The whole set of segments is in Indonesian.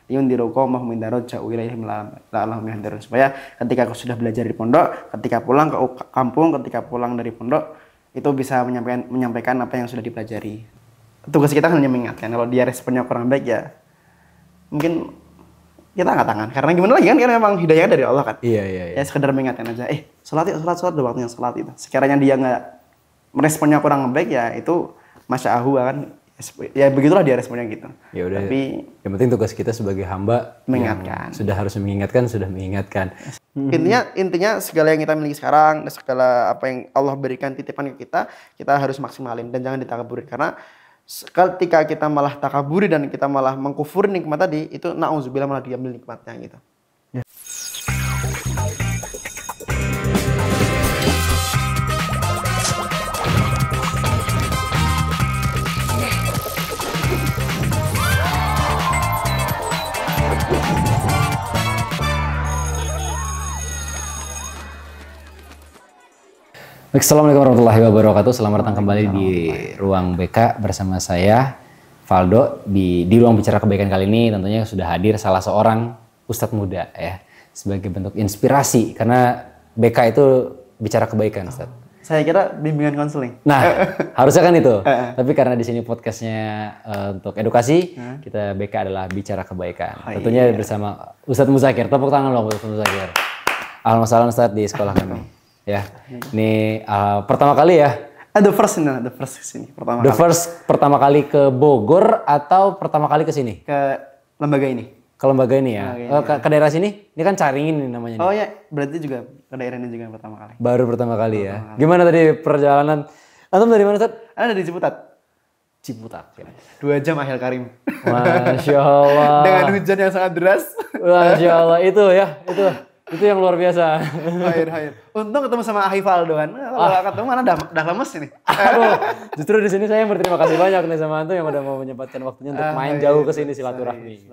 liyundiru qaumahum idza raja'u ilaihim la'allahum yahdharun. Supaya ketika aku sudah belajar di pondok, ketika pulang ke kampung, ketika pulang dari pondok itu bisa menyampaikan apa yang sudah dipelajari. Tugas kita hanya mengingatkan. Kalau dia responnya kurang baik ya mungkin kita angkat tangan. Karena gimana lagi kan memang hidayah dari Allah kan. Iya. Ya sekedar mengingatkan aja. Sholat udah waktunya sholat itu. Sekiranya dia nggak meresponnya kurang baik ya itu masya'ahu kan. Ya begitulah dia responnya gitu. Ya udah. Tapi yang penting tugas kita sebagai hamba mengingatkan. Sudah harus mengingatkan, sudah mengingatkan. Intinya segala yang kita miliki sekarang, segala apa yang Allah berikan titipan ke kita harus maksimalin dan jangan ditakaburin. Karena ketika kita malah takaburi dan kita malah mengkufuri nikmat tadi, itu na'udzubillah malah diambil nikmatnya gitu. Ya. Assalamualaikum warahmatullahi wabarakatuh. Selamat datang kembali di Ruang BK bersama saya, Valdo. Di Ruang Bicara Kebaikan kali ini tentunya sudah hadir salah seorang ustadz muda ya. Sebagai bentuk inspirasi, karena BK itu bicara kebaikan, Ustadz. Saya kira bimbingan konseling. Nah, harusnya kan itu. Tapi karena di sini podcastnya untuk edukasi, kita BK adalah bicara kebaikan. Tentunya bersama Ustadz Muzakir. Tepuk tangan dong Ustadz Muzakir. Alhamdulillah Ustadz di sekolah kami. Ya, ini pertama kali ya? The first kesini pertama kali ke Bogor atau pertama kali ke sini? Ke lembaga ini. Ke lembaga ini ya? Ke daerah sini? Ini kan Caringin nih namanya. Oh ya, berarti juga ke daerah ini juga pertama kali. Baru pertama kali ya? Gimana tadi perjalanan? Antum dari mana, Ustadz? Ada di Ciputat. Ciputat ya. 2 jam akhir karim. Masya Allah. Dengan hujan yang sangat deras. Masya Allah, itu yang luar biasa. Akhir. Untung ketemu sama Ahi Valdo kan. Kalau ketemu mana dah lemes ini. Aduh, justru di sini saya yang berterima kasih banyak nih sama antum yang udah mau menyempatkan waktunya untuk main jauh ke sini silaturahmi.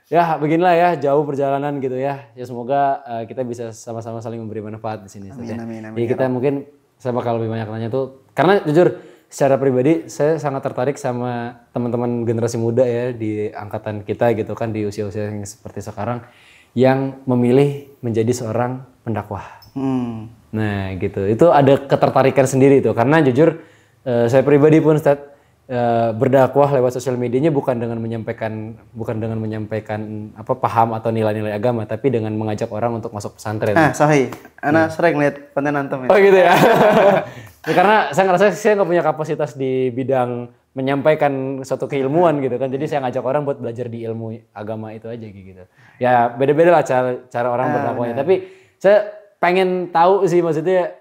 Ya, beginilah ya, jauh perjalanan gitu ya. Ya semoga kita bisa sama-sama saling memberi manfaat di sini. Amin. Jadi kita mungkin saya bakal lebih banyak nanya tuh karena jujur secara pribadi saya sangat tertarik sama teman-teman generasi muda ya di angkatan kita gitu kan, di usia-usia yang seperti sekarang, yang memilih menjadi seorang pendakwah. Nah gitu, itu ada ketertarikan sendiri tuh. Karena jujur saya pribadi pun Ustadz, berdakwah lewat sosial medianya bukan dengan menyampaikan apa paham atau nilai-nilai agama, tapi dengan mengajak orang untuk masuk pesantren. Sahih. Ana sering lihat konten antum ya. Oh gitu ya. Ya karena saya ngerasa saya nggak punya kapasitas di bidang menyampaikan suatu keilmuan gitu kan, jadi saya ngajak orang buat belajar di ilmu agama itu aja gitu. Ya beda-beda lah cara orang berdakwahnya, tapi saya pengen tahu sih maksudnya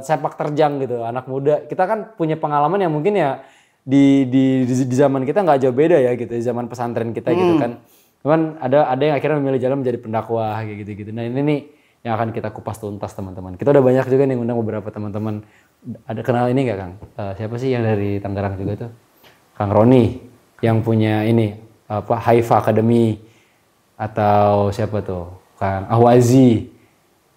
sepak terjang gitu anak muda. Kita kan punya pengalaman yang mungkin ya di zaman kita nggak jauh beda ya gitu, di zaman pesantren kita gitu kan. Cuman ada yang akhirnya memilih jalan menjadi pendakwah kayak gitu. Nah ini nih yang akan kita kupas tuntas teman-teman. Kita udah banyak juga nih ngundang beberapa teman-teman. Ada kenal ini nggak Kang? Siapa sih yang dari Tangerang juga tuh? Kang Roni yang punya ini apa Haifa Academy, atau siapa tuh? Kang Ahwazi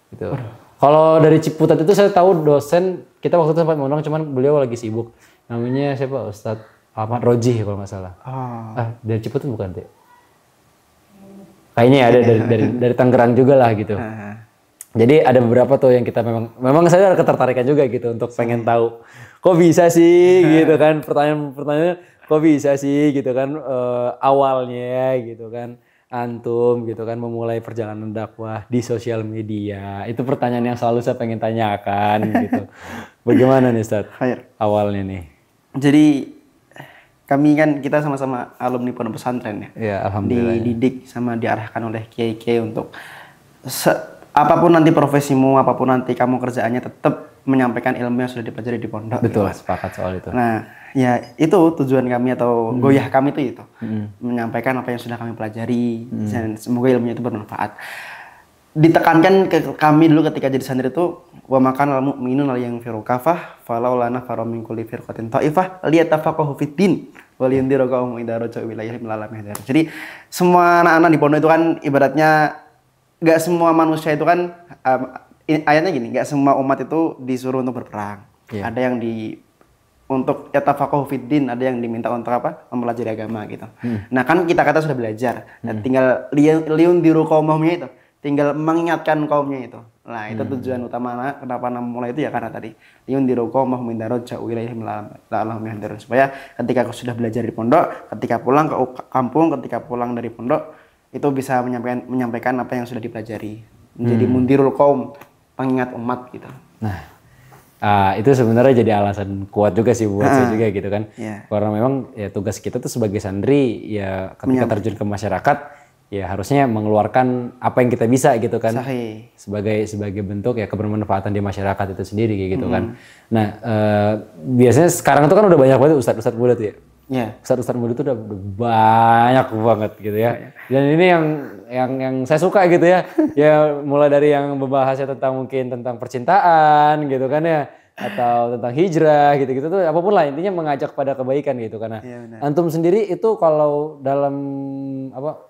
gitu. Kalau dari Ciputat itu saya tahu dosen kita waktu itu sempat ngundang, cuman beliau lagi sibuk. Namanya siapa? Ustadz Ahmad Roji kalau nggak salah. Dari Ciputat bukan deh? Kayaknya ya ada dari Tangerang juga lah gitu. Jadi ada beberapa tuh yang kita memang saya ada ketertarikan juga gitu untuk pengen tahu kok bisa sih gitu kan, pertanyaan kok bisa sih gitu kan, awalnya gitu kan antum gitu kan memulai perjalanan dakwah di sosial media. Itu pertanyaan yang selalu saya pengen tanyakan gitu. Bagaimana nih Ustadz awalnya nih? Jadi kami kan kita sama-sama alumni pondok pesantren ya. Ya alhamdulillah. Dididik sama diarahkan oleh kiai-kiai untuk apapun nanti profesimu, apapun nanti kamu kerjaannya, tetap menyampaikan ilmu yang sudah dipelajari di pondok. Betul, gitu. sepakat soal itu. Nah, ya itu tujuan kami atau goyah kami itu. Menyampaikan apa yang sudah kami pelajari dan semoga ilmunya itu bermanfaat. Ditekankan ke kami dulu ketika jadi santri itu, wa makan al mu'minun yang firu kafah falau lana faru min kulli firqatin ta'ifah liyatafaqahu fiddin wal yundiru qaum idza raja'u ilaihim lalam yahdar. Jadi semua anak-anak di pondok itu kan ibaratnya nggak semua manusia itu kan ayatnya gini, nggak semua umat itu disuruh untuk berperang. Ada yang untuk yatafaqahu fiddin, ada yang diminta untuk apa? Mempelajari agama gitu. Nah, kan kita sudah belajar. Nah, tinggal liundiru qaumahumnya itu. Tinggal mengingatkan kaumnya itu. Nah, itu tujuan utama kenapa nama mulai itu ya karena tadi liundiru qaumahum min daraja'u ilaihim la'allahum yahdharun. Supaya ketika aku sudah belajar di pondok, ketika pulang ke kampung, ketika pulang dari pondok, itu bisa menyampaikan apa yang sudah dipelajari. Menjadi mundirul qaum, pengingat umat gitu. Nah, itu sebenarnya jadi alasan kuat juga sih buat saya juga gitu kan. Karena memang ya tugas kita tuh sebagai santri ya ketika terjun ke masyarakat ya harusnya mengeluarkan apa yang kita bisa gitu kan. Sahih. Sebagai bentuk ya kebermanfaatan di masyarakat itu sendiri kayak gitu kan. Nah, biasanya sekarang itu kan udah banyak banget ustadz-ustadz muda tuh ya. Ustadz-ustadz muda itu udah banyak banget gitu ya. Dan ini yang saya suka gitu ya. Ya mulai dari yang membahasnya tentang percintaan gitu kan ya, atau tentang hijrah gitu-gitu tuh apapun lah, intinya mengajak pada kebaikan gitu karena antum sendiri itu kalau dalam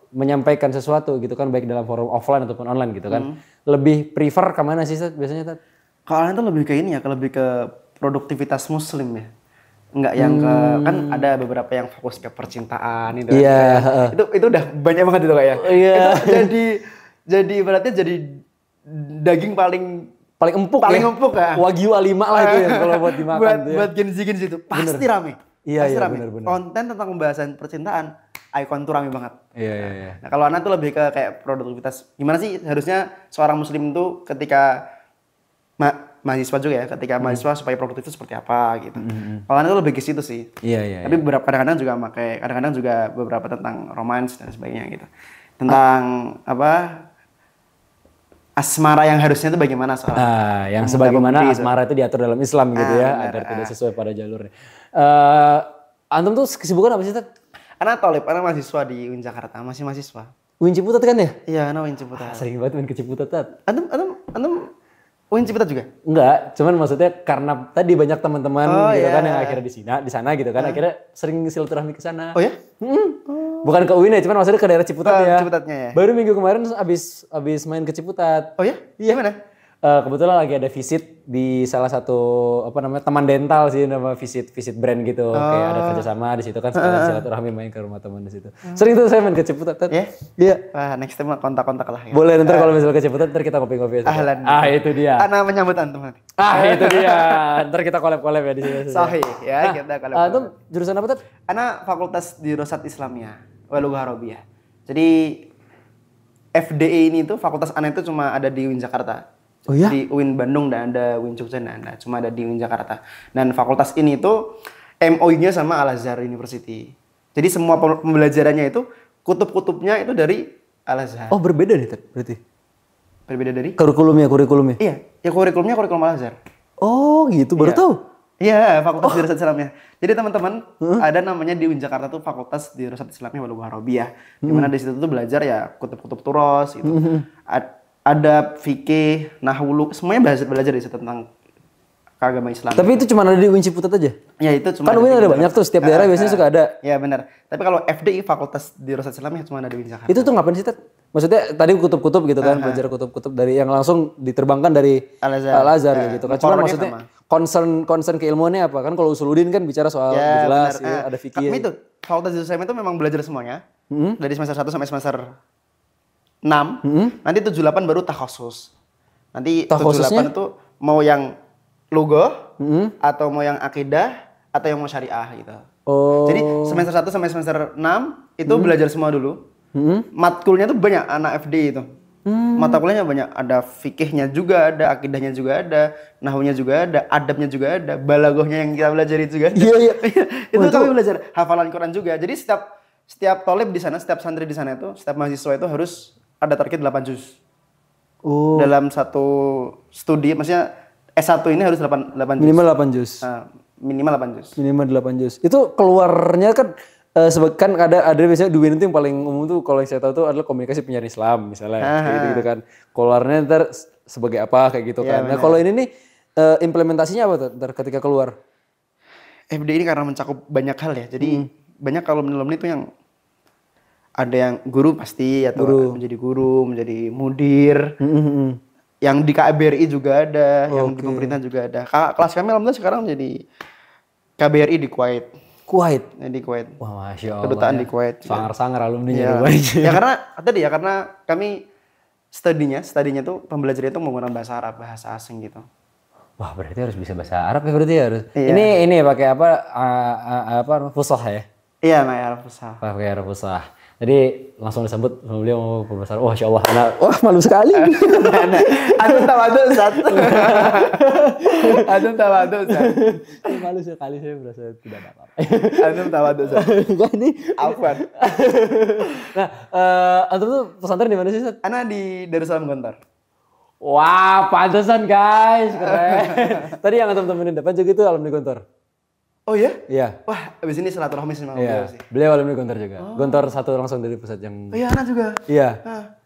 menyampaikan sesuatu gitu kan, baik dalam forum offline ataupun online gitu kan, lebih prefer kemana sih Tad, biasanya Tad? Kalau online tuh lebih ke ini ya, lebih ke produktivitas muslim ya. Enggak yang ke, kan ada beberapa yang fokus ke percintaan itu. Itu udah banyak banget itu kayak. Itu jadi ibaratnya jadi daging paling empuk ya. Wagyu A5 lah itu ya kalau buat dimakan tuh ya. Buat Gen Z itu pasti rame. Iya, rame. Bener. Konten tentang pembahasan percintaan, Icon tuh rame banget. Iya. Nah, kalau anak tuh lebih ke kayak produktivitas. Gimana sih harusnya seorang muslim tuh ketika mahasiswa juga ya, ketika mahasiswa supaya produktif itu seperti apa gitu. Kalau anak tuh lebih ke situ sih. Iya. Tapi kadang-kadang juga beberapa tentang romance dan sebagainya gitu. Tentang asmara yang harusnya itu bagaimana soal. Yang sebagaimana asmara itu diatur dalam Islam gitu ya, agar tidak sesuai pada jalurnya. Antum tuh kesibukan apa sih, Tad? Anak mahasiswa di UIN Jakarta, masih mahasiswa. UIN Ciputat kan ya? Iya, anak UIN Ciputat. Sering banget main ke Ciputat, Tad. Antum UIN Ciputat juga? Enggak, cuman maksudnya karena tadi banyak teman-teman gitu kan yang akhirnya di sana gitu kan, akhirnya sering silaturahmi ke sana. Oh ya? Bukan ke UIN ya, cuman maksudnya ke daerah Ciputat ya. Ciputatnya ya. Baru minggu kemarin abis main ke Ciputat. Oh ya? Iya. Gimana? Kebetulan lagi ada visit di salah satu teman dental sih, nama visit brand gitu. Kayak ada kerjasama di situ kan, sekalian silaturahmi main ke rumah teman di situ. Sering tuh saya main ke Ciputat. Iya. Wah, next time kontak-kontak lah ya. Boleh, ntar kalau misalnya ke Ciputat ntar kita ngopi-ngopi. Itu dia. Anak menyambut antum nanti. Itu dia. Ntar kita collab ya di sini. Sahih ya, kita collab. Antum jurusan apa tuh? Anak fakultas di Dirosat Islamiyah wal Lughah Arabiyah. Jadi FDI ini tuh fakultas anak itu cuma ada di UIN Jakarta. Oh ya? Di UIN Bandung dan ada UIN Jogja dan ada, cuma ada di UIN Jakarta. Dan fakultas ini tuh MOU-nya sama Al-Azhar University. Jadi semua pembelajarannya itu kutub-kutubnya itu dari Al-Azhar. Oh, berbeda nih berarti. Berbeda dari kurikulumnya. Iya, ya kurikulum Al-Azhar. Oh, gitu. Baru tahu. Iya, Fakultas Dirasat Islamiyah. Jadi teman-teman, ada namanya di UIN Jakarta tuh Fakultas Dirasat Islamiyah wal Lughah Arabiyah. Di mana di situ tuh belajar ya kutub-kutub turos gitu. Ada fikih, nahwu, semuanya belajar di situ tentang keagama Islam. Tapi itu cuma ada di UIN Ciputat aja? Ya itu cuma. Kan UIN ada banyak tuh, setiap daerah biasanya suka ada. Ya benar. Tapi kalau FDI Fakultas Dirasat Islamiyah cuma ada di UIN Jakarta. Itu tuh ngapain sih, Tad? Maksudnya tadi kutub-kutub gitu kan, belajar kutub-kutub dari yang langsung diterbangkan dari Al-Azhar gitu kan. Cuman maksudnya concern keilmuannya apa? Kan kalau Usuluddin kan bicara soal jelas ya, ada fikih. Tapi itu Fakultas Dirasat Islamiyah itu memang belajar semuanya. Dari semester 1 sampai semester 6, nanti 78 baru takhusus. Nanti 78 itu mau yang lughah atau mau yang akidah atau yang mau syariah gitu. Oh. Jadi semester 1 sampai semester 6 itu belajar semua dulu. Matkulnya tuh banyak anak FD itu. Mata kuliahnya banyak, ada fikihnya juga ada, akidahnya juga ada, nahwunya juga ada, adabnya juga ada, balaghahnya yang kita pelajari juga ada. Iya. Itu kami belajar hafalan Quran juga. Jadi setiap tolib di sana, setiap santri di sana itu, setiap mahasiswa itu harus ada target 8 juz. Dalam satu studi, maksudnya S1 ini harus 8 juz. Minimal 8 juz. Minimal 8 juz. Minimal 8 juz. Itu keluarnya kan kan ada biasanya dua itu yang paling umum tuh kalau yang saya tahu tuh adalah komunikasi penyiaran Islam misalnya gitu kan. Keluarnya ntar sebagai apa kayak gitu kan. Nah kalau ini nih implementasinya apa tuh ntar ketika keluar? FD ini karena mencakup banyak hal ya. Jadi banyak kalau menelum itu yang ada yang guru pasti atau menjadi guru, menjadi mudir. Yang di KBRI juga ada, yang di pemerintah juga ada. Kelas kami alhamdulillah sekarang menjadi KBRI di Kuwait. Kuwait. Di Kuwait. Wah, Masya Allah. Kedutaan ya. di Kuwait. Sangar-sangar alumninya Ya. Dubai. Ya karena kami studinya tuh pembelajaran itu menggunakan bahasa Arab, bahasa asing gitu. Wah, berarti harus bisa bahasa Arab ya berarti harus. Iya. Ini pakai apa fusah ya? Iya, Mak Arab Fusah. Pakai Arab fusah. Jadi langsung disambut sama beliau mau berbahasa Arab. Wah, Masya Allah. Wah, malu sekali. Antum tawadhu Ustaz. Antum tawadhu Ustaz. Malu sekali, saya merasa tidak ada apa-apa. Antum tawadhu Ustaz. Ini Afwan. Nah, antum tuh pesantren di mana sih, Ustaz? Ana di Darussalam Gontor. Wah, pantesan guys, keren. Tadi yang antum temenin depan juga itu alumni Gontor. Oh ya? Iya. Wah, abis ini silaturahmi sama Iya. beliau sih. Beliau alumni Gontor juga. Gontor satu langsung dari pusat yang. Oh iya, Ana juga. Iya.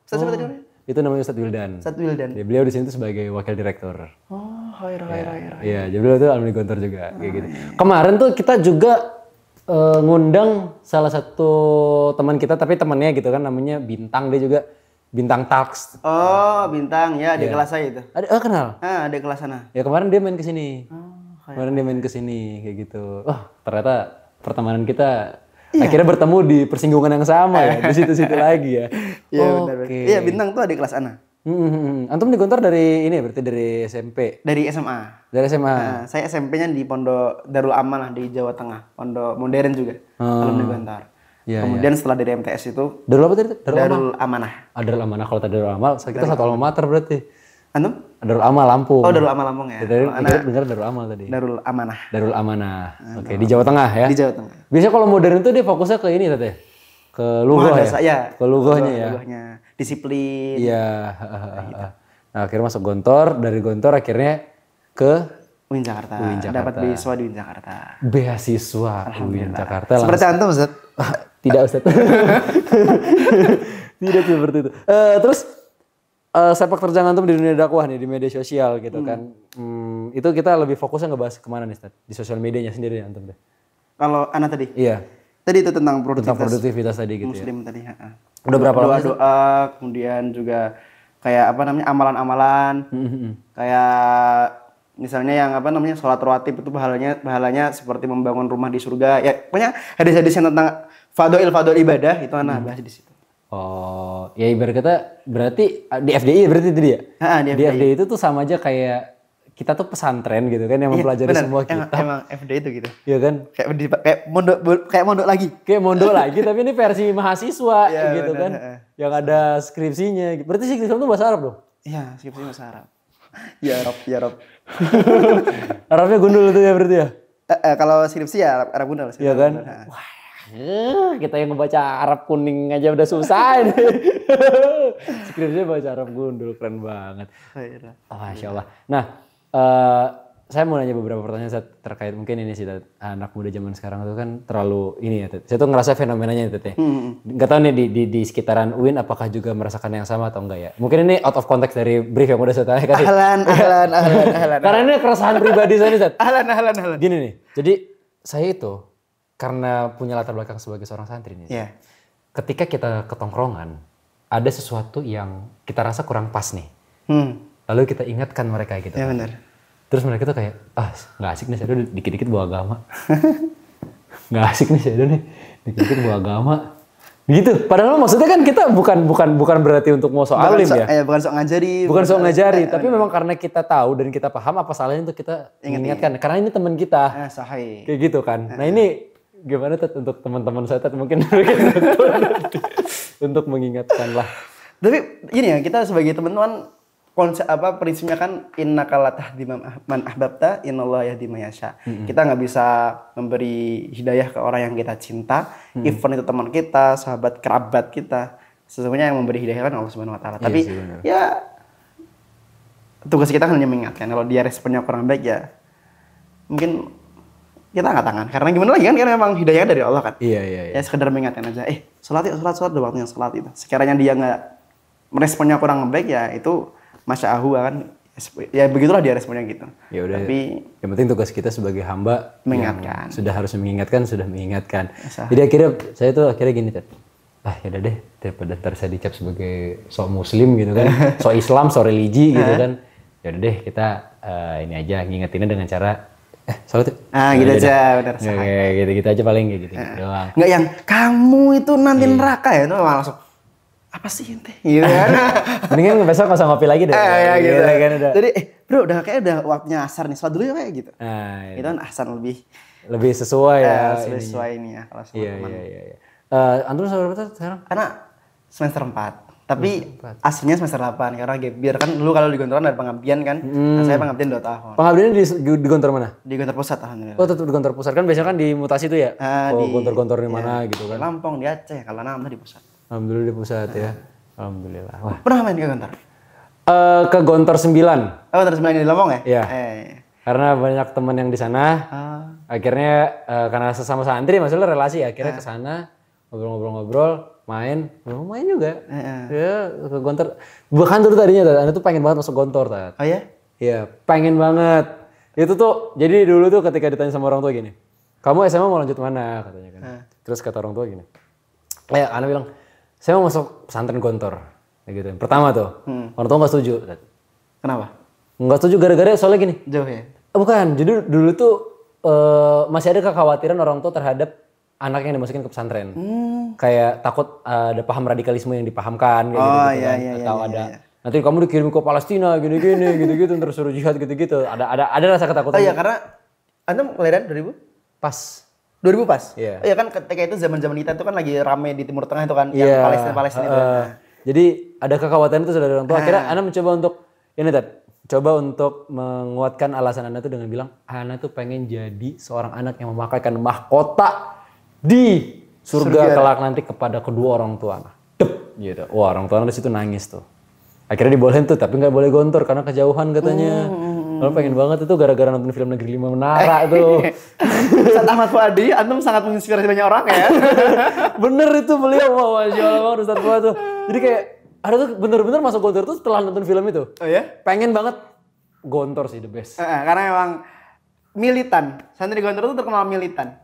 Ustaz siapa tadi namanya? Itu namanya Ustadz Wildan. Ustaz Wildan. Ya, beliau di sini tuh sebagai wakil direktur. Oh, khair. Iya, jadi beliau tuh alumni Gontor juga kayak gitu. Kemarin tuh kita juga ngundang salah satu teman kita, tapi temannya gitu kan, namanya Bintang, dia juga Bintang Talks. Oh, Bintang ya, di kelas saya itu. Ada kenal? Ada kelas sana. Ya kemarin dia main ke sini. Oh, Kemarin dia main ke sini kayak gitu. Oh, ternyata pertemanan kita akhirnya bertemu di persinggungan yang sama ya, di situ-situ lagi ya. Iya, benar. Iya, Bintang tuh ada kelas ana. Antum di Gontor dari ini berarti dari SMP. Dari SMA. Dari SMA. Nah, saya SMP-nya di Pondok Darul Amanah di Jawa Tengah. Pondok modern juga. Alumni Gontor. Iya, Kemudian setelah dari MTS itu Darul apa tadi? Darul Amanah. Darul Amanah. Kalau tadi Darul Amal, kita satu alma mater berarti. Antum? Darul Amal Lampung. Oh, Darul Amal Lampung ya. Tadi dengar Darul Amal tadi. Darul Amanah Darul Amanah. Oke, di Jawa Tengah ya. di Jawa Tengah. Biasanya kalau modern itu dia fokusnya ke ini tadi. Ke lughah ya. Ya. Ke lughahnya ya. Lughahnya. Disiplin. Iya. Nah, akhirnya masuk Gontor, dari Gontor akhirnya ke UIN Jakarta. UIN Jakarta. Dapat beasiswa di UIN Jakarta. beasiswa UIN Jakarta. Seperti antum, Ustaz? Tidak, Ustaz. Tidak seperti itu. Terus sepak terjang antum di dunia dakwah nih, di media sosial gitu kan. Itu kita lebih fokusnya ngebahas kemana nih, Ustaz? Di sosial medianya sendiri antum deh. Kalau Ana tadi? Iya. Tadi itu tentang Produktivitas tadi gitu ya. Muslim tadi. Udah berapa lama? Doa-doa, kemudian juga kayak apa namanya amalan-amalan. Kayak misalnya yang apa namanya sholat rawatib itu pahalanya seperti membangun rumah di surga. Ya pokoknya hadis-hadis yang tentang fadhil ibadah itu Ana bahas di situ. Oh, ya ibarat kata berarti di FDI berarti itu dia. Di FDI itu tuh sama aja kayak kita tuh pesantren gitu kan yang mempelajari semua kitab. Emang FDI itu gitu. Iya kan? Kayak mondok lagi. Kayak mondok lagi tapi ini versi mahasiswa gitu bener, kan. Yang ada skripsinya. Berarti skripsi itu bahasa Arab dong? Iya, skripsi bahasa Arab. Ya Rob. Arabnya gundul itu ya berarti ya? Kalau skripsi ya Arab gundul. Iya kan? Wah, kita yang ngebaca Arab kuning aja udah susah ini. Skripsinya baca Arab gundul, keren banget. Oh, Masya Allah. Nah, saya mau nanya beberapa pertanyaan terkait mungkin ini sih, anak muda zaman sekarang itu kan terlalu ini ya, saya tuh ngerasa fenomenanya itu ya. Nggak tahu nih di sekitaran UIN apakah juga merasakan yang sama atau enggak ya. Mungkin ini out of context dari brief yang udah saya tanya kasih. Ahlan. Karena ini keresahan pribadi saya nih, Zat. Ahlan. Gini nih, jadi saya itu karena punya latar belakang sebagai seorang santri nih. Iya. Ketika kita ke tongkrongan, ada sesuatu yang kita rasa kurang pas nih. Lalu kita ingatkan mereka gitu. Ya benar. Terus mereka tuh kayak, nggak asik nih saya udah dikit-dikit bawa agama. Nggak asik nih saya udah nih dikit-dikit bawa agama. Gitu. Padahal maksudnya kan kita bukan berarti untuk mau alim ya. Bukan sok ngajari. Bukan sok ngajari, tapi memang karena kita tahu dan kita paham apa salahnya untuk kita mengingatkan. Karena ini teman kita. Sahih. Kayak gitu kan. Nah ini gimana Tat untuk teman-teman saya Tat mungkin untuk mengingatkan lah. Tapi gini ya, kita sebagai teman-teman konsep prinsipnya kan innaka la tahdi man ahbabta innallaha yahdi man yasha. Kita nggak bisa memberi hidayah ke orang yang kita cinta, even itu teman kita, sahabat, kerabat kita. Sesungguhnya yang memberi hidayah kan Allah Subhanahu wa taala. Tapi ya tugas kita hanya mengingatkan. Kalau dia responnya kurang baik ya mungkin kita angkat tangan. Karena gimana lagi kan, karena memang hidayah dari Allah kan. Iya. Ya sekedar mengingatkan aja, sholat udah waktunya sholat itu. Sekiranya dia nggak meresponnya kurang baik ya itu masya'ahu kan. Ya begitulah dia responnya gitu. Ya udah. Tapi yang penting tugas kita sebagai hamba mengingatkan. Sudah harus mengingatkan. Jadi akhirnya saya tuh gini Tat. Ya udah deh, daripada ntar saya dicap sebagai sok muslim gitu kan, sok Islam, sok religi gitu kan. Ya udah deh kita ini aja ngingetinnya dengan cara Salut ya? Nah, gitu aja, benar. Kayak gitu-gitu aja paling kayak gitu doang. Nggak yang kamu itu nanti neraka ya, itu langsung apa sih ente? Gitu kan. Mendingan besok nggak usah ngopi lagi deh. Ya, gitu. Kan udah. Jadi, bro, udah waktunya asar nih, sholat dulu ya kayak gitu. Nah, Itu kan asar lebih sesuai ya. sesuai ini ya kalau sama teman. Iya. Antum berapa sekarang? Karena semester 4. Tapi aslinya semester 8 karena gap year kan dulu kalau di Gontoran ada pengabdian kan. Nah, saya pengabdian 2 tahun. Pengabdiannya di Gontor mana? Di Gontor Pusat alhamdulillah. Oh, tetap di Gontor Pusat kan biasanya kan di mutasi tuh ya. Di Gontor-gontor di mana gitu kan. Lampung di Aceh, kalau nama di Pusat. Alhamdulillah di Pusat ya. Alhamdulillah. Wah. Pernah main ke Gontor? Ke Gontor 9. Oh, terus main di Lampung ya? Iya. Karena banyak teman yang di sana. Akhirnya karena sesama santri maksudnya relasi akhirnya ke sana ngobrol-ngobrol, main juga. Ya, ke Gontor. Bahkan dulu tadinya Anda tuh pengen banget masuk Gontor, Tat. Oh ya? Iya, pengen banget. Itu tuh jadi dulu tuh ketika ditanya sama orang tua gini, "Kamu SMA mau lanjut mana?" katanya kan. Terus kata orang tua gini. Anda bilang, "Saya mau masuk pesantren Gontor." Kayak gitu. Pertama tuh. Orang tua enggak setuju, Tat. Kenapa? Enggak setuju gara-gara soalnya gini. Jauh ya? Bukan, jadi dulu tuh masih ada kekhawatiran orang tua terhadap anak yang dimasukin ke pesantren. Kayak takut ada paham radikalisme yang dipahamkan kayak gitu kan. Atau ada nanti kamu dikirim ke Palestina gini-gini gitu-gitu terus suruh jihad gitu-gitu. Ada rasa ketakutan. Oh iya, karena Anda kelahiran 2000? Pas. 2000 pas? Iya. Iya kan ketika itu zaman-zaman kita itu kan lagi rame di Timur Tengah itu kan yang Palestina itu. Jadi ada kekhawatiran itu dari orang tua. Akhirnya Anda mencoba untuk coba untuk menguatkan alasan Anda tuh dengan bilang, Anda tuh pengen jadi seorang anak yang memakaikan mahkota di surga kelak nanti kepada kedua orang tua. Dep, gitu. Wah, orang tua Anda di situ nangis tuh. Akhirnya dibolehin tuh, tapi nggak boleh Gontor karena kejauhan katanya. Lalu pengen banget itu gara-gara nonton film Negeri 5 Menara tuh. Ustaz Ahmad Fuadi, antum sangat menginspirasi banyak orang ya. Bener itu beliau, Masya Allah banget Ustaz Fuad tuh. Jadi kayak ada tuh bener-bener masuk Gontor tuh setelah nonton film itu. Oh ya? Pengen banget Gontor sih the best. Karena memang militan. Santri Gontor itu terkenal militan.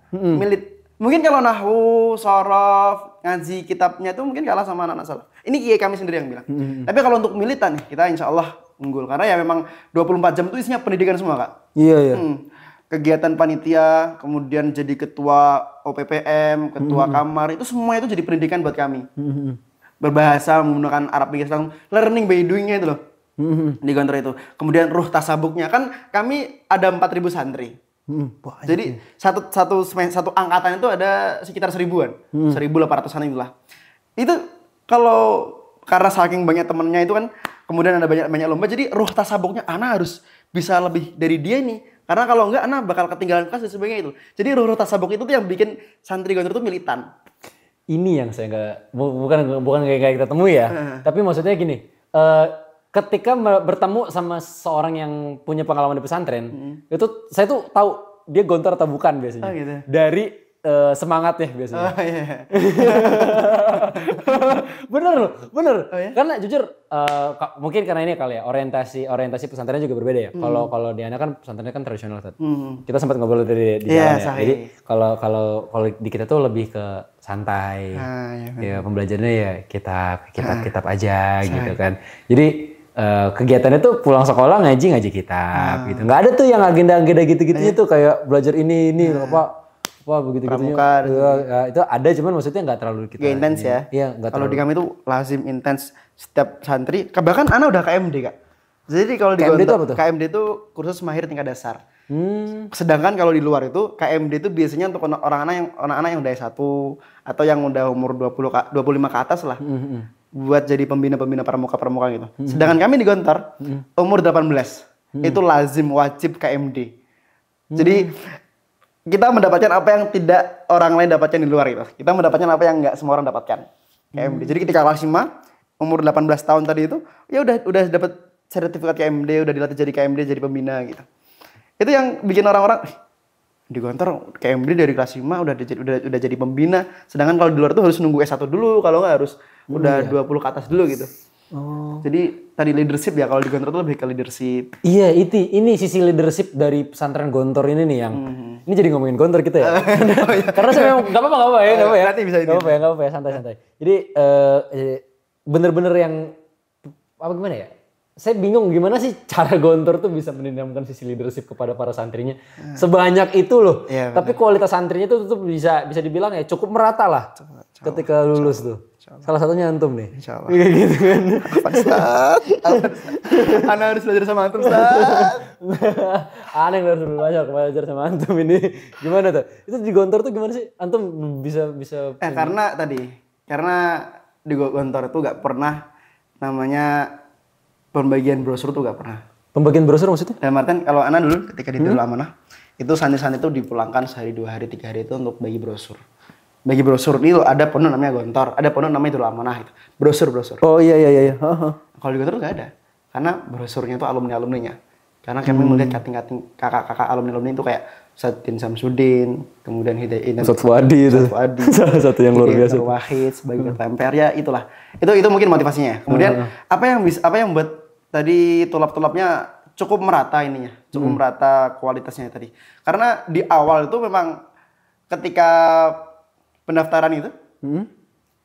Mungkin kalau nahwu, sorof, ngaji kitabnya itu mungkin kalah sama anak-anak salaf. Ini kiai kami sendiri yang bilang. Tapi kalau untuk militan nih, kita insya Allah unggul. Karena ya memang 24 jam itu isinya pendidikan semua, Kak. Iya. Kegiatan panitia, kemudian jadi ketua OPPM, ketua kamar, itu semua itu jadi pendidikan buat kami. Berbahasa, menggunakan Arab Inggris, learning by doing-nya itu loh. Di Gontor itu. Kemudian ruh tasabuknya, kan kami ada 4.000 santri. Jadi satu angkatan itu ada sekitar 1000-an, 1.800-an itulah. Itu kalau karena saking banyak temennya itu kan, kemudian ada banyak lomba, jadi ruh tasabuknya anak harus bisa lebih dari dia nih. Karena kalau enggak anak bakal ketinggalan kelas dan sebagainya itu. Jadi ruh tasabuk itu tuh yang bikin santri Gontor itu militan. Ini yang saya nggak, bukan kayak kita temui ya. Tapi maksudnya gini, ketika bertemu sama seorang yang punya pengalaman di pesantren, itu saya tuh tahu dia Gontor atau bukan biasanya. Oh, gitu. Dari semangatnya biasanya. Oh iya. bener. Oh, ya? Karena jujur, mungkin karena ini kali ya orientasi pesantrennya juga berbeda ya. Kalau di anak kan pesantrennya kan tradisional. Kita sempat ngobrol di jalan ya. Jadi kalau di kita tuh lebih ke santai. Ya pembelajarannya ya kitab aja gitu kan. Jadi kegiatannya tuh pulang sekolah ngaji kitab gitu. Nggak ada tuh yang agenda gitu-gitunya tuh kayak belajar ini apa begitu-gitunya. Ya, itu ada cuman maksudnya nggak terlalu kita. Gak intens ya. Iya, kalau di kami tuh lazim intens setiap santri. Bahkan anak udah KMD, Kak. Jadi kalau di Gontor, KMD itu kursus mahir tingkat dasar. Sedangkan kalau di luar itu KMD itu biasanya untuk anak-anak yang udah S1 atau yang udah umur 25 ke atas lah. Buat jadi pembina pramuka gitu. Sedangkan kami di Gontor umur 18 itu lazim wajib KMD. Jadi kita mendapatkan apa yang tidak orang lain dapatkan di luar itu. Kita mendapatkan apa yang nggak semua orang dapatkan. KMD. Jadi ketika kelas 5 umur 18 tahun tadi itu ya udah dapat sertifikat KMD, udah dilatih jadi KMD, jadi pembina gitu. Itu yang bikin orang-orang di Gontor KMD dari kelas 5 udah jadi pembina. Sedangkan kalau di luar tuh harus nunggu S1 dulu, kalau nggak harus udah 20 ke atas dulu gitu. Jadi tadi leadership ya, kalau di Gontor tuh lebih ke leadership. Iya, ini sisi leadership dari pesantren Gontor ini nih yang ini jadi ngomongin Gontor kita ya. Karena saya memang nggak apa-apa ya. Nanti bisa ini. Nggak apa-apa ya, santai-santai. Jadi bener-bener yang apa gimana ya? saya bingung gimana sih cara Gontor tuh bisa menanamkan sisi leadership kepada para santrinya sebanyak itu loh. Iya, tapi kualitas santrinya tuh tetap bisa dibilang ya cukup merata lah ketika lulus tuh. Salah satunya antum nih. Insyaallah. Kayak gitu kan. Ana harus belajar sama antum, Ustaz. Aneh harus belajar sama antum ini. Gimana tuh? Itu di Gontor tuh gimana sih? Antum bisa Karena di Gontor itu gak pernah namanya pembagian brosur tuh gak pernah. Pembagian brosur maksudnya? Dalam artian kalau Ana dulu ketika di Darul Amanah itu santri-santri itu dipulangkan sehari 2 hari 3 hari itu untuk bagi brosur. Bagi brosur itu ada pondok namanya Gontor, ada pondok namanya Darul Amanah itu. Brosur. Oh iya. Kalau di Gontor tuh gak ada. Karena brosurnya itu alumni-alumninya. Karena kami melihat kating-kating kakak-kakak alumni-alumni itu kayak Ustadz Samsudin, kemudian Hidayat Ustadz Fuadi itu. Salah satu yang luar biasa. Wahid sebagai ketua MPR ya itulah. Itu mungkin motivasinya. Kemudian apa yang buat tadi tulap-tulapnya cukup merata ininya, cukup merata kualitasnya tadi. Karena di awal itu memang ketika pendaftaran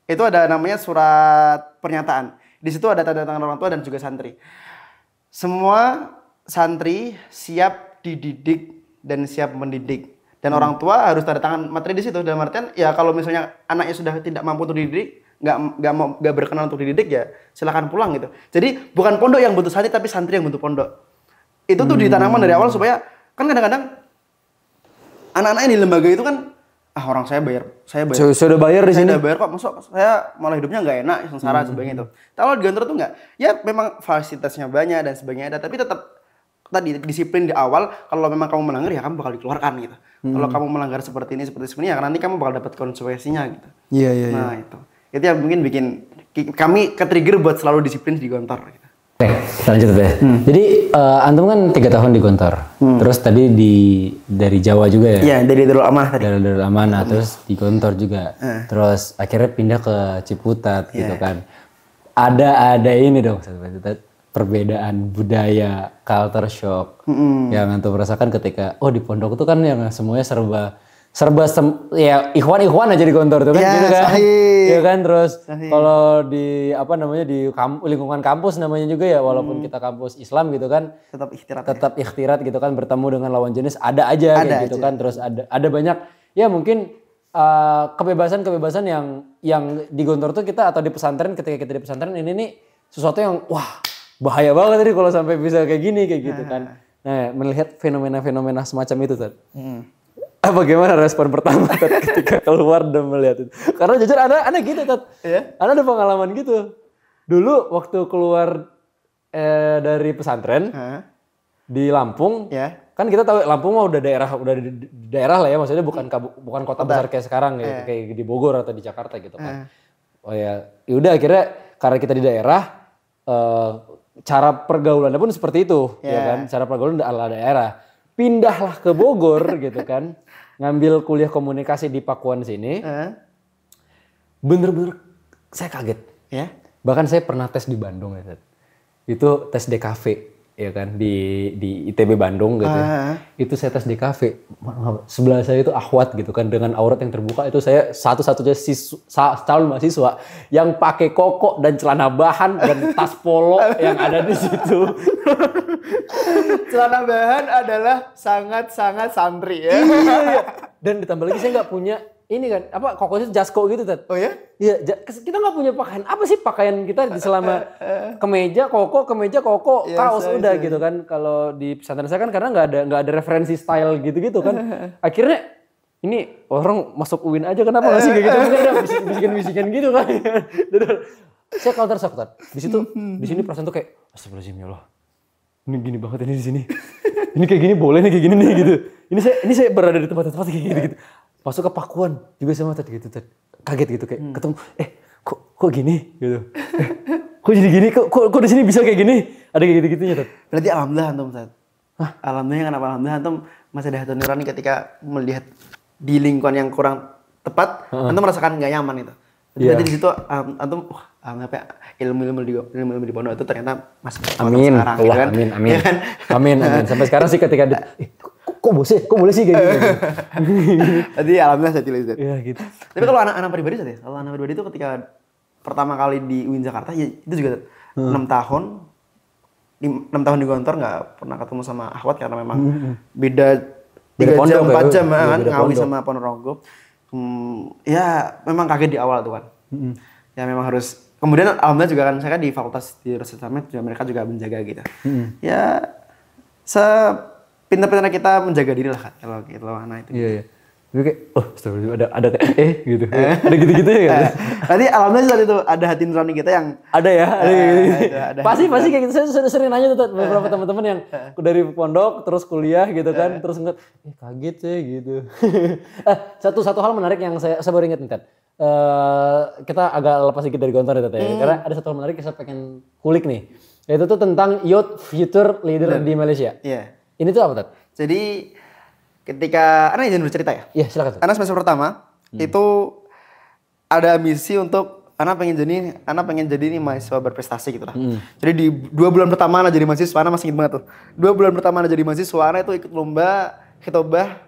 itu ada namanya surat pernyataan. Di situ ada tanda tangan orang tua dan juga santri. Semua santri siap dididik dan siap mendidik. Dan orang tua harus tanda tangan materi di situ. Dalam artian ya kalau misalnya anaknya sudah tidak mampu untuk dididik, nggak berkenan untuk dididik ya silakan pulang gitu. Jadi bukan pondok yang butuh santri tapi santri yang butuh pondok. Itu tuh ditanamkan dari awal supaya kan kadang-kadang anak-anak yang di lembaga itu kan orang saya bayar. Sudah bayar di sini. Saya udah bayar kok, masuk saya malah hidupnya nggak enak, sengsara sebagainya itu. Kalau di Gontor tuh nggak. Ya memang fasilitasnya banyak dan sebagainya ada, tapi tetap tadi disiplin di awal. Kalau memang kamu melanggar ya kamu bakal dikeluarkan gitu. Kalau kamu melanggar seperti ini ya nanti kamu bakal dapat konsekuensinya gitu. Iya. Nah itu yang mungkin bikin kami ke-trigger buat selalu disiplin di Gontor. Gitu. Oke, lanjut deh. Jadi antum kan 3 tahun di Gontor. Terus tadi dari Jawa juga ya? Iya, dari Darul Amanah tadi. Dari Darul Amanah, terus di Gontor juga. Terus akhirnya pindah ke Ciputat gitu kan. Ada ini dong, perbedaan budaya, culture shock yang antum rasakan ketika di pondok itu kan yang semuanya serba ya ikhwan aja di Gontor tuh kan gitu kan. Iya kan, terus kalau di di lingkungan kampus namanya juga ya walaupun kita kampus Islam gitu kan tetap ikhtirat gitu kan, bertemu dengan lawan jenis ada aja kayak gitu kan. Terus ada banyak ya mungkin kebebasan yang di Gontor tuh kita atau di pesantren, ketika kita di pesantren ini nih sesuatu yang wah bahaya banget tadi kalau sampai bisa kayak gini kayak gitu kan. Nah, melihat fenomena-fenomena semacam itu Tad. Bagaimana respon pertama Tad, ketika keluar dan melihat itu? Karena jujur ada gitu Tad. Ada pengalaman gitu. Dulu waktu keluar dari pesantren di Lampung, kan kita tahu Lampung mah udah di daerah lah ya, maksudnya bukan kota besar kayak sekarang kayak di Bogor atau di Jakarta gitu kan. Udah akhirnya karena kita di daerah, cara pergaulannya pun seperti itu, ya kan? Cara pergaulan ala daerah. Pindahlah ke Bogor gitu kan. Ngambil kuliah komunikasi di Pakuan sini, bener-bener saya kaget. Bahkan saya pernah tes di Bandung ya, itu tes DKV ya kan di ITB Bandung gitu. Itu saya tes DKV, sebelah saya itu akhwat gitu kan dengan aurat yang terbuka, itu saya satu-satunya calon mahasiswa yang pakai koko dan celana bahan dan tas polo yang ada di situ. Celana bahan adalah sangat-sangat santri ya. Iya. Dan ditambah lagi saya nggak punya ini kan koko itu jasko gitu Tad. Oh ya? Iya, kita nggak punya pakaian. Apa sih pakaian kita selama kemeja koko, kaos udah gitu kan. Kalau di pesantren saya kan karena nggak ada referensi style gitu kan. Akhirnya ini orang masuk UIN aja kenapa nggak sih kayak gitu? Mungkin ada bisikan gitu kan. Saya culture shock Tad. Di sini perasaan tuh kayak astagfirullahaladzim ya Allah. Ini gini banget ini di sini. Ini kayak gini boleh nih kayak gini nih gitu. Ini saya berada di tempat-tempat kayak gitu. Masuk ke Pakuan juga sama Tad gitu Tad. Kaget gitu kayak ketemu kok gini gitu. Kok jadi gini? Kok di sini bisa kayak gini? Ada kayak gitu-gitunya Tad. Berarti alhamdulillah antum Tad. Alhamdulillah kenapa alhamdulillah antum masih ada hati nurani ketika melihat di lingkungan yang kurang tepat, antum merasakan nggak nyaman itu. Jadi di situ antum ilmu di pondok itu ternyata masih amin sekarang, Allah, kan? amin. Ya kan? Amin. Sampai sekarang sih ketika kok boleh sih kayak gitu. Jadi alhamdulillah saya pilih itu. Iya gitu. Tapi kalau anak pribadi saja, kalau anak pribadi itu ketika pertama kali di UIN Jakarta ya itu juga 6 tahun 6 tahun di Gontor nggak pernah ketemu sama Ahwat karena memang beda Beda 3 jam pondok 4 jam ya, kan beda Ngawi pondok. sama Ponorogo. Ya memang kaget di awal tuh kan. Ya memang harus. Kemudian alhamdulillah juga kan saya kan di fakultas di Rasul Samet juga mereka juga menjaga gitu. Ya sepintar-pintarnya kita menjaga diri lah kan kalau gitu anak itu. Iya, iya. Tapi kayak, oh astagfirullah, ada kayak, gitu. Ada gitu-gitu ya kan? Nanti alhamdulillah saat itu ada hati nurani kita yang Ada ya, ada gitu. ada. Pasti kayak gitu. Saya sering nanya tuh beberapa teman-teman yang dari pondok terus kuliah gitu kan, terus ngeliat, kaget sih gitu. Satu hal menarik yang saya baru ingat nih Ted. Kita agak lepas sedikit dari Gontor ya Ted ya. Karena ada satu hal menarik yang saya pengen kulik nih. Yaitu tuh tentang Youth Future Leader di Malaysia. Iya. Ini tuh apa Ted? Jadi ketika Ana izin bercerita ya. Iya silakan Ted. Ana semester pertama itu ada misi untuk Ana pengen jadi nih mahasiswa berprestasi gitu lah. Jadi di 2 bulan pertama Ana jadi mahasiswa, Ana masih ingat banget tuh. 2 bulan pertama Ana jadi mahasiswa, Ana itu ikut lomba khitobah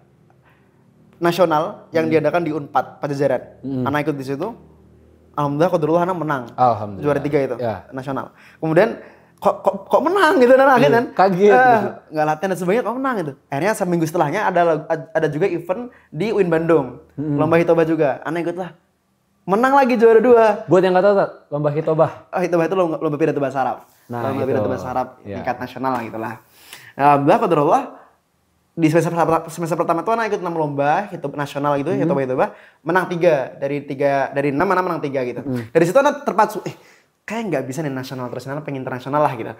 nasional yang diadakan di Unpad Pajajaran. Ana ikut di situ. Alhamdulillah qadarullah Ana menang. Alhamdulillah. Juara 3 itu Ya. nasional. Kemudian kok menang gitu Ana akhirnya kan. Kaget gitu. Nggak latihan dan sebagainya kok menang gitu. Akhirnya seminggu setelahnya ada juga event di UIN Bandung. Lomba khitobah juga. Ana ikut lah. Menang lagi juara 2. Buat yang nggak tahu Ted, lomba khitobah. Khitobah itu lomba pidato bahasa Arab. Nah, Lomba itu. pidato bahasa Arab Ya. tingkat nasional lah gitu lah. Alhamdulillah qadarullah di semester pertama itu anak ikut 6 lomba khitobah nasional gitu, khitobah menang 3 dari 6 anak menang 3 gitu. Dari situ anak terpacu kayak nggak bisa nih nasional terus, anak pengen internasional lah gitu.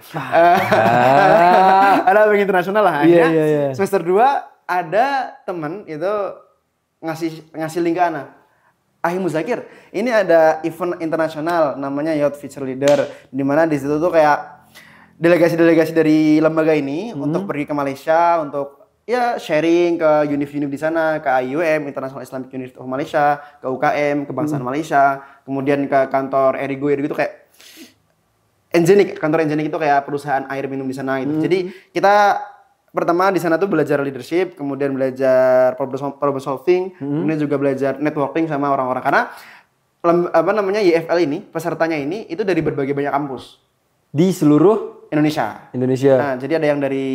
Ada pengen internasional lah. Akhirnya Iya. semester 2 ada temen itu ngasih link ke anak. Muzakir, ini ada event internasional namanya Youth Future Leader, di mana di situ tuh kayak delegasi-delegasi dari lembaga ini untuk pergi ke Malaysia untuk ya sharing ke univ-univ di sana, ke IUM International Islamic University of Malaysia, ke UKM Kebangsaan Malaysia, kemudian ke kantor Erigo itu kayak kantor Engenik itu kayak perusahaan air minum di sana gitu. Jadi kita pertama di sana tuh belajar leadership, kemudian belajar problem solving, kemudian juga belajar networking sama orang-orang karena YFL ini pesertanya ini itu dari berbagai banyak kampus Di seluruh Indonesia. Indonesia. Nah, jadi ada yang dari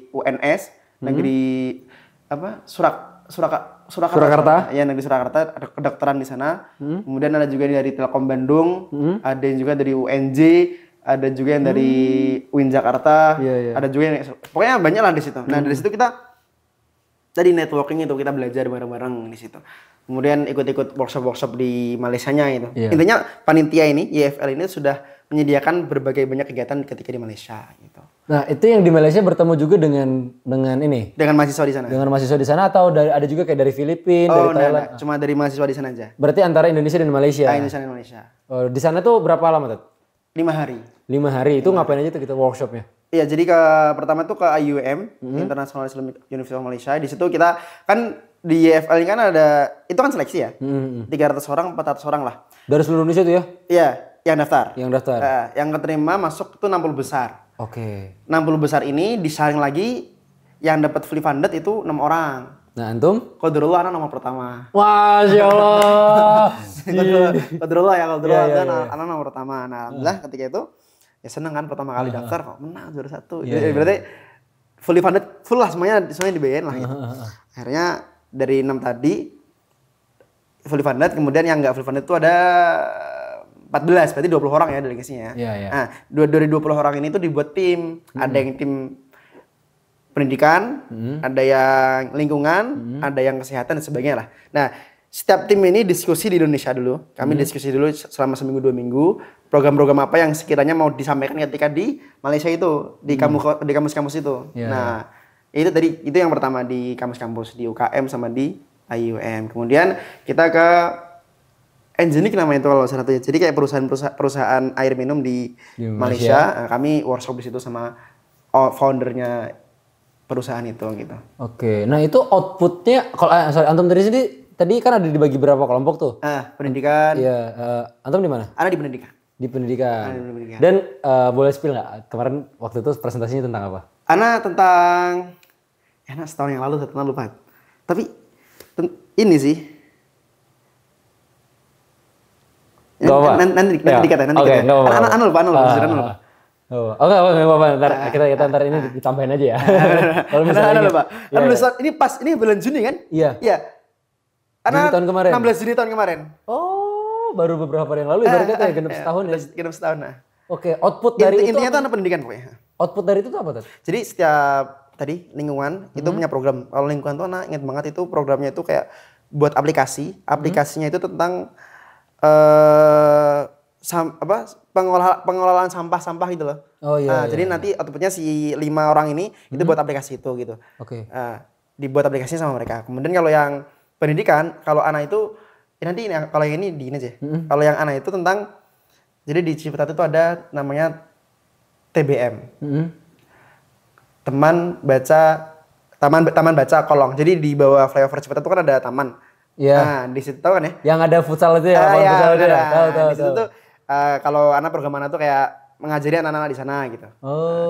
UNS, negeri Surakarta. Ya, negeri Surakarta, ada kedokteran di sana. Kemudian ada juga dari Telkom Bandung, ada yang juga dari UNJ, ada juga yang dari UIN Jakarta, Iya. ada juga yang pokoknya banyak lah di situ. Nah, dari situ kita tadi networking itu kita belajar bareng-bareng di situ. Kemudian ikut-ikut workshop di Malaysianya itu. Iya. Intinya panitia ini, YFL ini sudah menyediakan berbagai banyak kegiatan ketika di Malaysia gitu. Nah, itu yang di Malaysia bertemu juga dengan ini. Dengan mahasiswa di sana. Dengan mahasiswa di sana atau ada juga kayak dari Filipina, dari Thailand. Enggak. Cuma dari mahasiswa di sana aja. Berarti antara Indonesia dan Malaysia. Indonesia dan Malaysia. Oh, di sana tuh berapa lama Ted? 5 hari. 5 hari. Itu ngapain aja tuh kita workshopnya? Iya, jadi pertama tuh ke IUM, International Islamic University of Malaysia. Di situ kita kan di YFL ini kan ada itu kan seleksi ya. 300 orang, 400 orang lah. Dari seluruh Indonesia tuh ya? Iya, yang daftar. Yang daftar. Yang keterima masuk itu 60 besar. Oke. 60 besar ini disaring lagi yang dapat fully funded itu 6 orang. Nah, antum? Qadarullah anak nomor pertama. Masya Allah. Qadarullah ya, qadarullah Iya, kan anak nomor pertama. Nah, alhamdulillah ketika itu ya seneng kan pertama kali daftar kok menang juara 1. Jadi berarti fully funded, full lah semuanya dibayarin lah gitu. Akhirnya dari 6 tadi fully funded, kemudian yang enggak fully funded itu ada 14, berarti 20 orang ya delegasinya. Iya. Nah, dari 20 orang ini tuh dibuat tim. Ada yang tim pendidikan, ada yang lingkungan, ada yang kesehatan dan sebagainya lah. Nah, setiap tim ini diskusi di Indonesia dulu. Kami diskusi dulu selama seminggu 2 minggu program-program apa yang sekiranya mau disampaikan ketika di Malaysia itu, di kampus-kampus itu. Yeah. Nah, itu yang pertama di kampus-kampus di UKM sama di IUM. Kemudian kita ke Engenik namanya itu kalau salah satunya. Jadi kayak perusahaan air minum di Malaysia. Nah, kami workshop di situ sama foundernya perusahaan itu gitu. Oke. Nah, itu outputnya kalau antum dari sini tadi kan ada dibagi berapa kelompok tuh? Pendidikan. Iya, antum di mana? Ada di pendidikan. Di pendidikan. Ada di pendidikan. Dan boleh spill nggak kemarin waktu itu presentasinya tentang apa? Tentang setahun yang lalu, 1 tahun lupa. Tapi ini sih. Gak apa. Nanti dikata. Oke, gak apa. Anak lupa. Oh, oke, apa-apa. Ntar kita ntar ini ditambahin aja ya. Kalau misalnya Ada Pak. Iya, iya. Ini pas ini bulan Juni kan? Iya. Iya. Juni tahun kemarin. 16 Juni tahun kemarin. Oh, baru beberapa hari yang lalu ibaratnya kayak genap setahun ya. Genap setahun nah. Oke, output dari itu Intinya apa? tuh anak pendidikan pokoknya. Output dari itu tuh apa, Tat? Jadi setiap tadi lingkungan itu punya program. Kalau lingkungan tuh anak inget banget itu programnya itu kayak buat aplikasi. Aplikasinya itu tentang pengelolaan sampah-sampah gitu loh. Oh iya. Jadi nanti outputnya si 5 orang ini itu buat aplikasi itu gitu. Oke. Dibuat aplikasinya sama mereka. Kemudian kalau yang pendidikan, kalau anak itu ya nanti kalau yang ini di ini aja. Kalau yang anak itu tentang jadi di Ciputat itu ada namanya TBM. Taman baca Kolong. Jadi di bawah flyover Ciputat itu kan ada taman. Iya. Nah, di situ tahu kan ya? Yang ada futsal itu ya, lapangan futsal itu ya. Tahu. Di situ tuh kalau anak program anak tuh kayak mengajari anak-anak di sana gitu.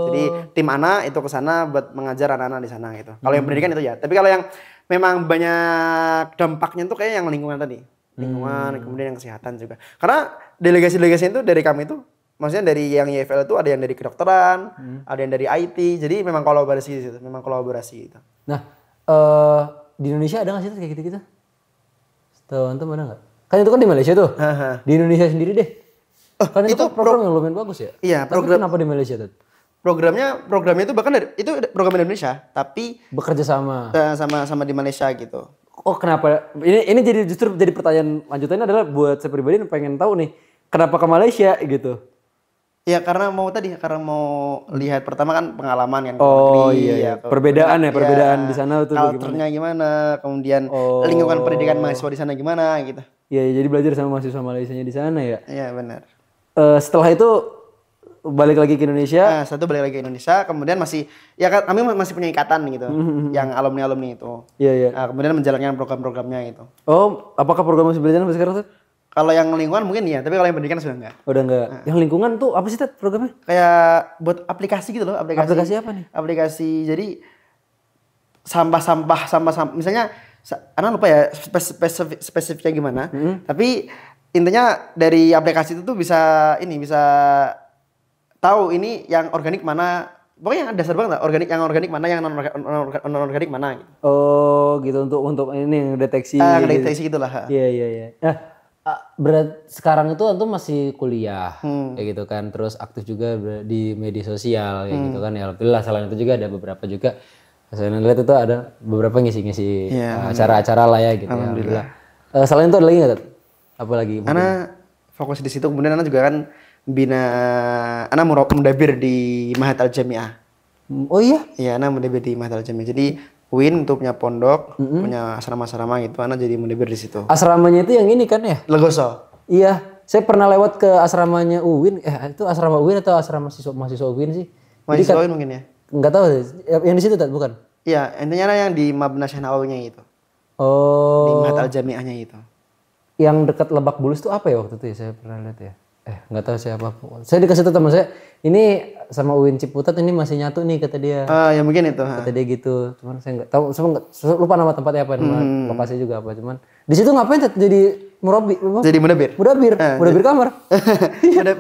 Jadi tim anak itu ke sana buat mengajar anak-anak di sana gitu. Kalau yang pendidikan itu ya. Tapi kalau yang memang banyak dampaknya tuh kayak yang lingkungan tadi. Lingkungan, kemudian yang kesehatan juga. Karena delegasi-delegasi itu dari kami itu maksudnya dari yang YFL itu ada yang dari kedokteran, ada yang dari IT. Jadi memang kolaborasi di situ, memang kolaborasi gitu. Nah, di Indonesia ada nggak sih Tat, kayak gitu-gitu? Tahu antum ada nggak? Kan itu kan di Malaysia tuh. Di Indonesia sendiri deh. Kan itu program yang lumayan bagus ya. Iya, program. Kenapa di Malaysia tuh? Programnya itu bahkan itu program Indonesia, tapi Bekerja sama. sama di Malaysia gitu. Oh kenapa? Ini jadi justru jadi pertanyaan lanjutannya adalah buat saya pribadi pengen tahu nih, kenapa ke Malaysia gitu? Ya karena mau lihat pertama kan pengalaman kan. Oh iya. Perbedaan di sana tuh culture-nya gimana, kemudian lingkungan pendidikan mahasiswa di sana gimana gitu. Iya, jadi belajar sama mahasiswa Malaysianya di sana ya. Iya benar. Setelah itu balik lagi ke Indonesia. Satu balik lagi ke Indonesia, kemudian kami masih punya ikatan gitu, yang alumni itu. Iya. Kemudian menjalankan program-programnya gitu. Oh, apakah program masih berjalan sampai sekarang tuh? Kalau yang lingkungan mungkin ya, tapi kalau yang pendidikan sudah enggak. Udah enggak. Yang lingkungan tuh apa sih Tat programnya? Kayak buat aplikasi gitu loh, Aplikasi apa nih? Aplikasi jadi sampah misalnya anak lupa ya spesifiknya gimana. Tapi intinya dari aplikasi itu tuh bisa tahu ini yang organik mana. Pokoknya dasar banget lah, yang organik mana, yang non organik mana gitu. Oh, gitu untuk ini deteksi. Deteksi gitulah. Iya. Nah, berat sekarang itu antum masih kuliah kayak gitu kan, terus aktif juga di media sosial kayak gitu kan. Ya alhamdulillah, selain itu juga ada beberapa juga saya lihat itu ada beberapa ngisi-ngisi acara-acara lah ya gitu. Alhamdulillah. Selain itu ada lagi nggak Tat? Apa lagi? Karena fokus di situ, kemudian anak juga kan anak mudabir di Mahat Al Jamiah. Oh iya? Iya, anak mudabir di Mahat Al Jamiah. Jadi UIN untuk punya pondok, punya asrama-asrama gitu, anak jadi mudabir di situ. Asramanya itu yang ini kan ya? Legoso. Iya, saya pernah lewat ke asramanya UIN. Itu asrama UIN atau asrama mahasiswa UIN sih? Mahasiswa UIN mungkin ya? Enggak tahu, yang di situ Tat, bukan? Iya, intinya yang di Mabna Syahnawawinya itu. Oh. Di Mahat Al Jamiahnya itu. Yang dekat Lebak Bulus itu apa ya waktu itu ya? Saya pernah lihat ya. Nggak tahu siapa. Saya dikasih tahu teman saya, ini sama UIN Ciputat ini masih nyatu nih kata dia. Ya mungkin itu. Kata dia gitu. Cuman saya nggak tahu, lupa nama tempatnya apa, nama lokasi juga apa. Cuman di situ ngapain Tat? Jadi murabi? Jadi mudabir. Mudabir kamar.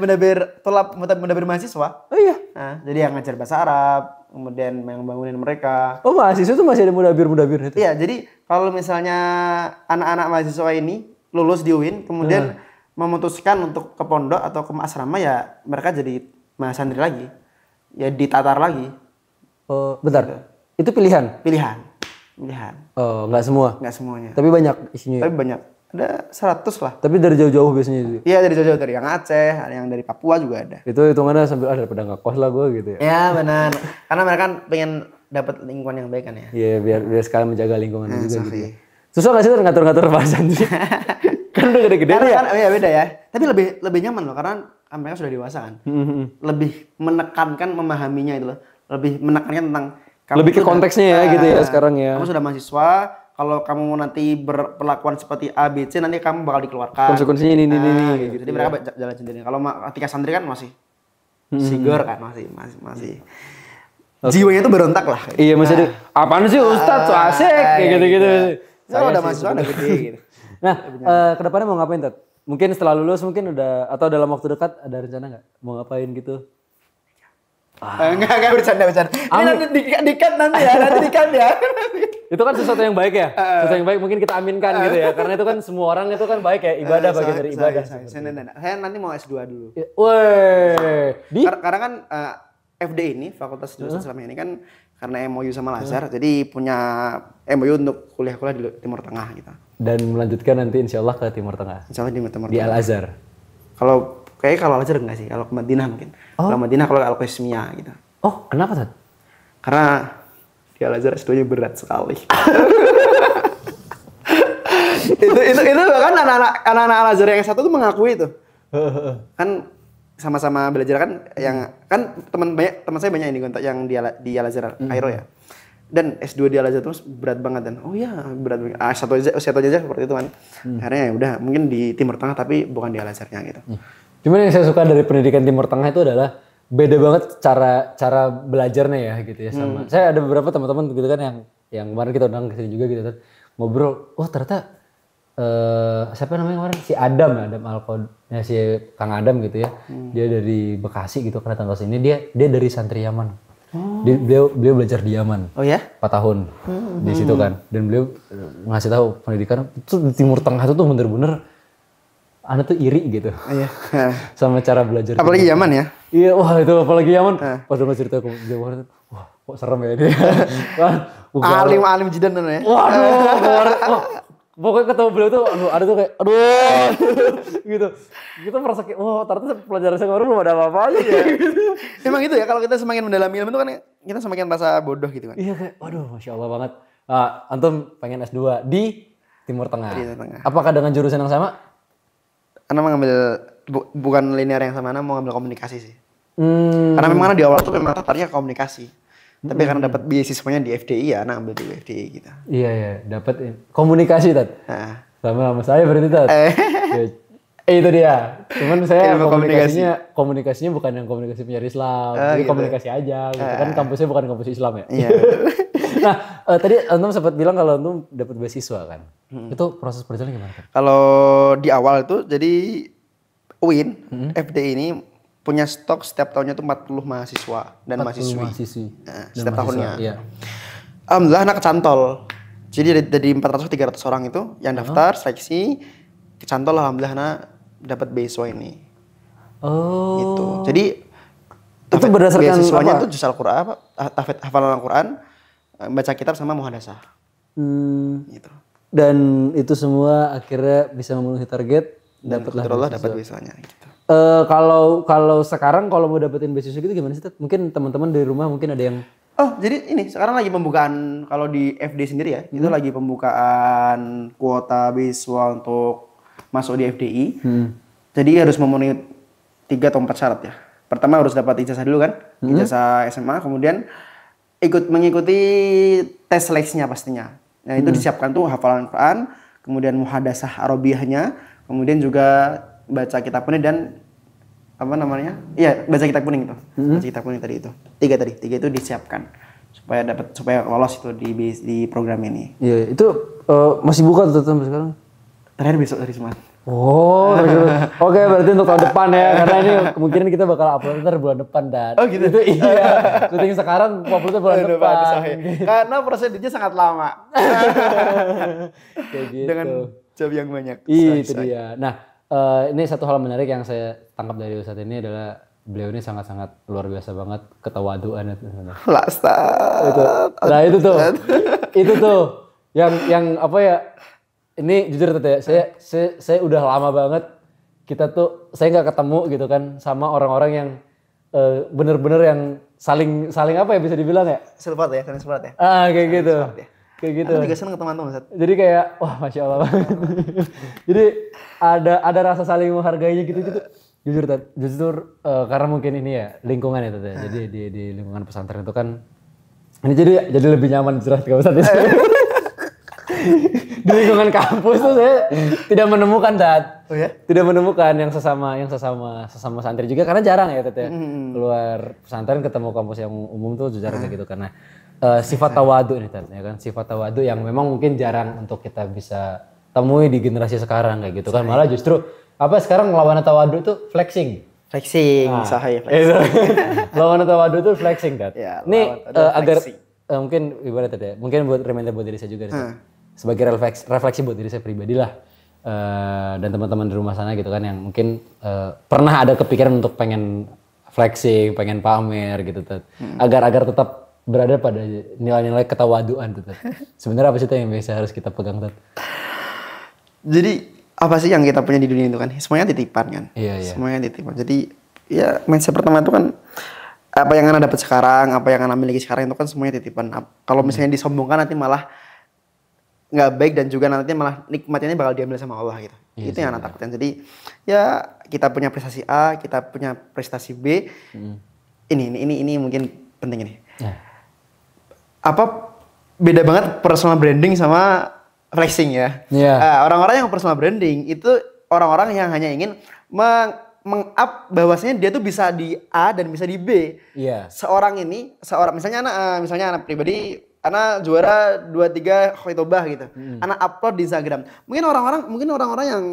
Mudabir mahasiswa. Oh iya. Jadi yang ngajar bahasa Arab, kemudian yang bangunin mereka. Oh mahasiswa tuh masih ada mudabir itu? Iya, jadi kalau misalnya anak-anak mahasiswa ini lulus di UIN, kemudian memutuskan untuk ke pondok atau ke asrama, ya mereka jadi mahasantri lagi. Ya ditatar lagi. Oh, bentar. Gitu. Itu pilihan? Pilihan. Oh, nggak semua? Nggak semuanya. Tapi banyak isinya? Tapi banyak. Ada 100 lah. Tapi dari jauh-jauh biasanya itu? Iya, dari jauh-jauh. Dari yang Aceh, ada yang dari Papua juga ada. Itu hitungannya sambil daripada nggak kos lah gue gitu ya? Ya benar. Karena mereka kan pengen dapat lingkungan yang baik kan ya. Iya, biar sekalian menjaga lingkungan juga gitu ya. Susah nggak sih ngatur-ngatur bahasan sih? Kan udah gede-gede ya? Kan beda ya. Tapi lebih nyaman loh, karena mereka sudah dewasa kan. Lebih menekankan memahaminya itu loh. Lebih menekankan tentang lebih ke konteksnya ya gitu ya sekarang ya. Kamu sudah mahasiswa, kalau kamu nanti berperlakuan seperti A, B, C, nanti kamu bakal dikeluarkan. Konsekuensinya ini gitu. Jadi mereka jalan sendiri. Kalau ketika santri kan masih sigor kan, masih. Okay. Jiwanya itu berontak lah. Iya, masih ada. Apaan sih Ustadz, so asik kayak gitu-gitu. Saya udah mahasiswa udah gede gitu. Nah, kedepannya mau ngapain Tat? Mungkin setelah lulus mungkin udah, atau dalam waktu dekat ada rencana nggak mau ngapain gitu? Enggak bercanda. Ini nanti dikat nanti ya. Itu kan sesuatu yang baik ya. Sesuatu yang baik mungkin kita aminkan gitu ya. Karena itu kan semua orang itu kan baik ya. Ibadah bagian dari ibadah. Saya nanti mau S2 dulu. Woi. Karena kan FD ini, Fakultas Jurusan Islam ini kan karena MOU sama Al-Azhar, jadi punya MOU untuk kuliah-kuliah di Timur Tengah gitu. Dan melanjutkan nanti insya Allah ke Timur Tengah. Insya Allah di Timur Tengah. Di Al-Azhar. Kalau Al-Azhar enggak sih, kalau ke Madinah mungkin. Kalau Madinah kalau Al-Qismiyah gitu. Oh, kenapa Tad? Karena di Al-Azhar S2-nya berat sekali. itu kan anak-anak Al-Azhar yang satu tuh mengakui itu. Kan sama-sama belajar kan, yang kan teman saya banyak ini yang di Al-Azhar Kairo ya. Dan S2 di Al-Azhar itu berat banget dan berat banget. Satu aja seperti itu kan. Akhirnya ya udah mungkin di Timur Tengah tapi bukan di Al-Azharnya gitu. Cuman yang saya suka dari pendidikan Timur Tengah itu adalah beda banget cara belajarnya ya gitu ya sama. Saya ada beberapa teman-teman gitu kan yang kemarin kita undang ke sini juga gitu kan. Ngobrol, ternyata siapa namanya kemarin? Si Adam Alkod, ya si Kang Adam gitu ya. Dia dari Bekasi gitu karena tanggal sini dia dari santri Yaman. Beliau belajar di Yaman. Oh ya? 4 tahun di situ kan. Dan beliau ngasih tahu pendidikan itu di Timur Tengah itu tuh bener-bener Anda tuh iri gitu. Iya. Sama cara belajar. Apalagi Yaman ya? Iya, wah itu apalagi Yaman. Pas dengar cerita aku Yaman, wah kok serem ya dia. Alim jidan ya. Waduh, pokoknya ketemu beliau tuh, ada tuh kayak, gitu. Kita merasa kayak, ternyata pelajaran saya kemarin belum ada apa-apa aja ya. Emang gitu ya, kalau kita semakin mendalami ilmu itu kan kita semakin merasa bodoh gitu kan. Iya kayak, Masya Allah banget. Antum pengen S2 di Timur Tengah. Apakah dengan jurusan yang sama? Anda mau ngambil, bukan linear yang sama, Anda mau ngambil komunikasi sih. Karena memang di awal tuh memang tertariknya komunikasi. Tapi karena dapat beasiswanya di FDI ya, ambil di FDI gitu. Iya, dapat komunikasi Tat. Sama saya berarti Tat. Itu dia. Cuman saya komunikasinya bukan yang komunikasi penyiar Islam, jadi gitu. Komunikasi aja. Gitu. Kan kampusnya bukan kampus Islam ya. Iya. Nah, tadi Antum sempat bilang kalau Antum dapat beasiswa kan. Itu proses perjalanan gimana Tat? Kalau di awal itu jadi UIN, FDI ini punya stok setiap tahunnya tuh 40 mahasiswa dan mahasiswi. Setiap tahunnya. Iya. Alhamdulillah anak kecantol. Jadi dari 400-300 orang itu yang daftar seleksi kecantol, alhamdulillah anak dapat beasiswa ini. Gitu. Jadi itu berdasarkan beasiswanya itu juz Al-Qur'an, hafalan Al-Qur'an, baca kitab sama muhadasah. Gitu. Dan itu semua akhirnya bisa memenuhi target, dapatlah beasiswanya gitu. Kalau sekarang kalau mau dapetin beasiswa gitu gimana sih Tat? Mungkin teman-teman dari rumah mungkin ada yang jadi ini sekarang lagi pembukaan kalau di FD sendiri ya, itu lagi pembukaan kuota beasiswa untuk masuk di FDI. Jadi harus memenuhi 3 atau 4 syarat ya. Pertama harus dapat ijazah dulu kan, ijazah SMA, kemudian mengikuti tes seleksinya pastinya. Nah, itu disiapkan tuh hafalan Quran, kemudian muhadasah Arabiyahnya, kemudian juga baca kitab kuning dan baca kitab kuning itu. Baca kitab kuning tadi itu. 3 itu disiapkan supaya lolos itu di program ini. Iya, itu masih buka tuh sampai sekarang. Terakhir besok dari Semarang. Oke, berarti untuk tahun depan ya, karena ini kemungkinan kita bakal upload bulan depan dan. Oh gitu. Itu iya. Syuting sekarang uploadnya bulan depan. Karena prosedurnya sangat lama. Kayak gitu. Dengan job yang banyak. Itu dia. Nah, ini satu hal menarik yang saya tangkap dari Ustadz ini adalah beliau ini sangat-sangat luar biasa banget ketawaduan itu. Nah itu tuh yang apa ya? Ini jujur Tat ya, saya udah lama banget saya nggak ketemu gitu kan sama orang-orang yang bener-bener yang saling apa ya bisa dibilang ya? Support ya. Kayak gitu. Kayak gitu. Aku juga seneng ketemu teman Ustaz. Jadi kayak wah Masya Allah. Jadi ada rasa saling menghargainya gitu. Jujur Tat, karena mungkin ini ya lingkungan ya Tat ya. Jadi di lingkungan pesantren itu kan ini jadi lebih nyaman cerah ke Ustaz. Di lingkungan kampus tuh saya tidak menemukan Tat. Oh ya? Tidak menemukan yang sesama santri juga karena jarang ya Tat ya. Keluar pesantren ketemu kampus yang umum tuh jarang kayak gitu karena sifat tawadu nih Tat ya kan. Sifat tawadu yang memang mungkin jarang untuk kita bisa temui di generasi sekarang kayak gitu kan. Malah justru sekarang lawan tawadu tuh flexing. Flexing, sahih flexing. Lawan tawadu itu flexing kan. Ya, Ini lawan tawadu agar flexing. mungkin ibarat tadi ya, mungkin buat reminder buat diri saya juga sebagai refleksi buat diri saya pribadi lah. Dan teman-teman di rumah sana gitu kan yang mungkin pernah ada kepikiran untuk pengen flexing, pengen pamer gitu Ted. Agar tetap berada pada nilai-nilai ketawaduan tuh Ted. Sebenarnya apa sih yang biasa harus kita pegang Ted? Jadi apa sih yang kita punya di dunia itu kan? Semuanya titipan kan. Iya. Semuanya titipan. Jadi ya mindset pertama itu kan apa yang Anda dapat sekarang, apa yang Anda miliki sekarang itu kan semuanya titipan. Kalau misalnya disombongkan nanti malah nggak baik dan juga nanti malah nikmatnya bakal diambil sama Allah gitu. Itu yang Anda takutkan. Jadi ya kita punya prestasi A, kita punya prestasi B. Ini mungkin penting ini. Apa beda banget personal branding sama flexing ya. Orang-orang yang personal branding itu orang-orang yang hanya ingin meng-up bahwasanya dia tuh bisa di A dan bisa di B. Seorang misalnya anak pribadi, anak juara 2-3 khoitobah gitu. Anak upload di Instagram. Mungkin orang-orang yang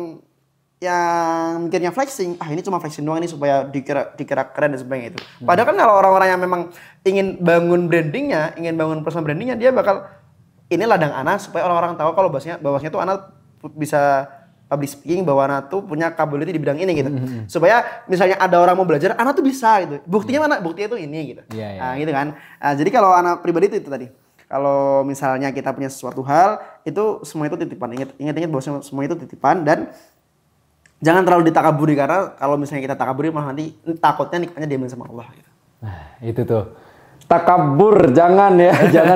mikirnya flexing, ini cuma flexing doang ini supaya dikira keren dan sebagainya itu. Padahal kan kalau orang-orang yang memang ingin bangun personal brandingnya, dia bakal ini ladang Ana supaya orang-orang tahu kalau bahwasanya tuh Ana bisa public speaking, bahwa Ana tuh punya capability di bidang ini gitu. Supaya misalnya ada orang mau belajar, Ana tuh bisa gitu. Buktinya mana? Buktinya tuh ini gitu. Gitu kan. Jadi kalau Ana pribadi itu tadi. Kalau misalnya kita punya sesuatu hal, itu semua itu titipan. Ingat bahwa semua itu titipan dan jangan terlalu ditakaburi, karena kalau misalnya kita takaburi malah nanti takutnya nikmatnya diambil sama Allah gitu. Nah, itu tuh. Takabur, jangan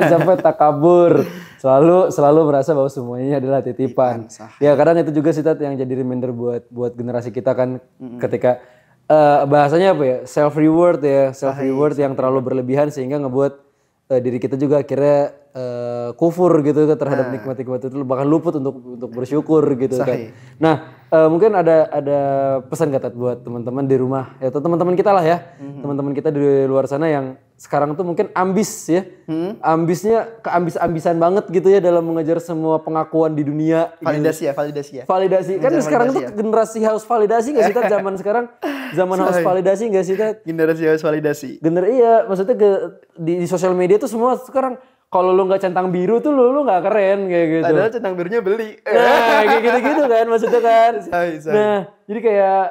sampai takabur. Selalu merasa bahwa semuanya adalah titipan. Ya kadang itu juga sih yang jadi reminder buat generasi kita kan ketika bahasanya apa ya, self reward yang terlalu berlebihan sehingga ngebuat diri kita juga akhirnya kufur gitu terhadap nikmat-nikmat itu, bahkan luput untuk bersyukur gitu kan. Nah mungkin ada pesan kata buat teman-teman di rumah atau teman-teman kita lah ya, teman-teman kita di luar sana yang sekarang tuh mungkin ambisnya keambis-ambisan banget gitu ya dalam mengejar semua pengakuan di dunia. Validasi kan sekarang tuh generasi haus validasi nggak sih Tat? Zaman haus validasi nggak sih Tat? Generasi haus validasi. Iya, maksudnya di sosial media tuh semua sekarang kalau lu nggak centang biru tuh lu nggak keren kayak gitu. Padahal centang birunya beli. Nah, kayak gitu-gitu kan maksudnya kan. Nah, jadi kayak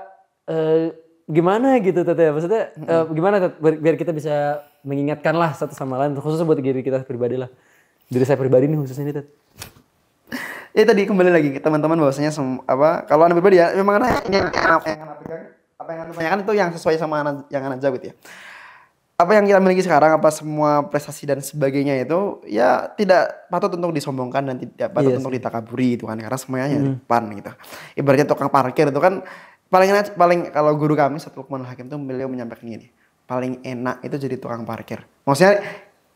gimana gitu Tete, maksudnya gimana biar kita bisa mengingatkan lah satu sama lain, khususnya buat diri kita pribadi lah. Diri saya pribadi nih khususnya ini Tete. Ya tadi kembali lagi ke teman-teman bahwasanya kalau Anda pribadi ya memang yang Anda tanyakan itu yang sesuai sama yang Anda jawab ya. Apa yang kita miliki sekarang, apa semua prestasi dan sebagainya itu ya tidak patut untuk disombongkan dan tidak patut untuk ditakaburi itu kan, karena semuanya depan gitu. Ibaratnya tukang parkir itu kan paling kalau guru kami Ustadz Lukmanul Hakim tuh beliau menyampaikan gini, paling enak itu jadi tukang parkir. Maksudnya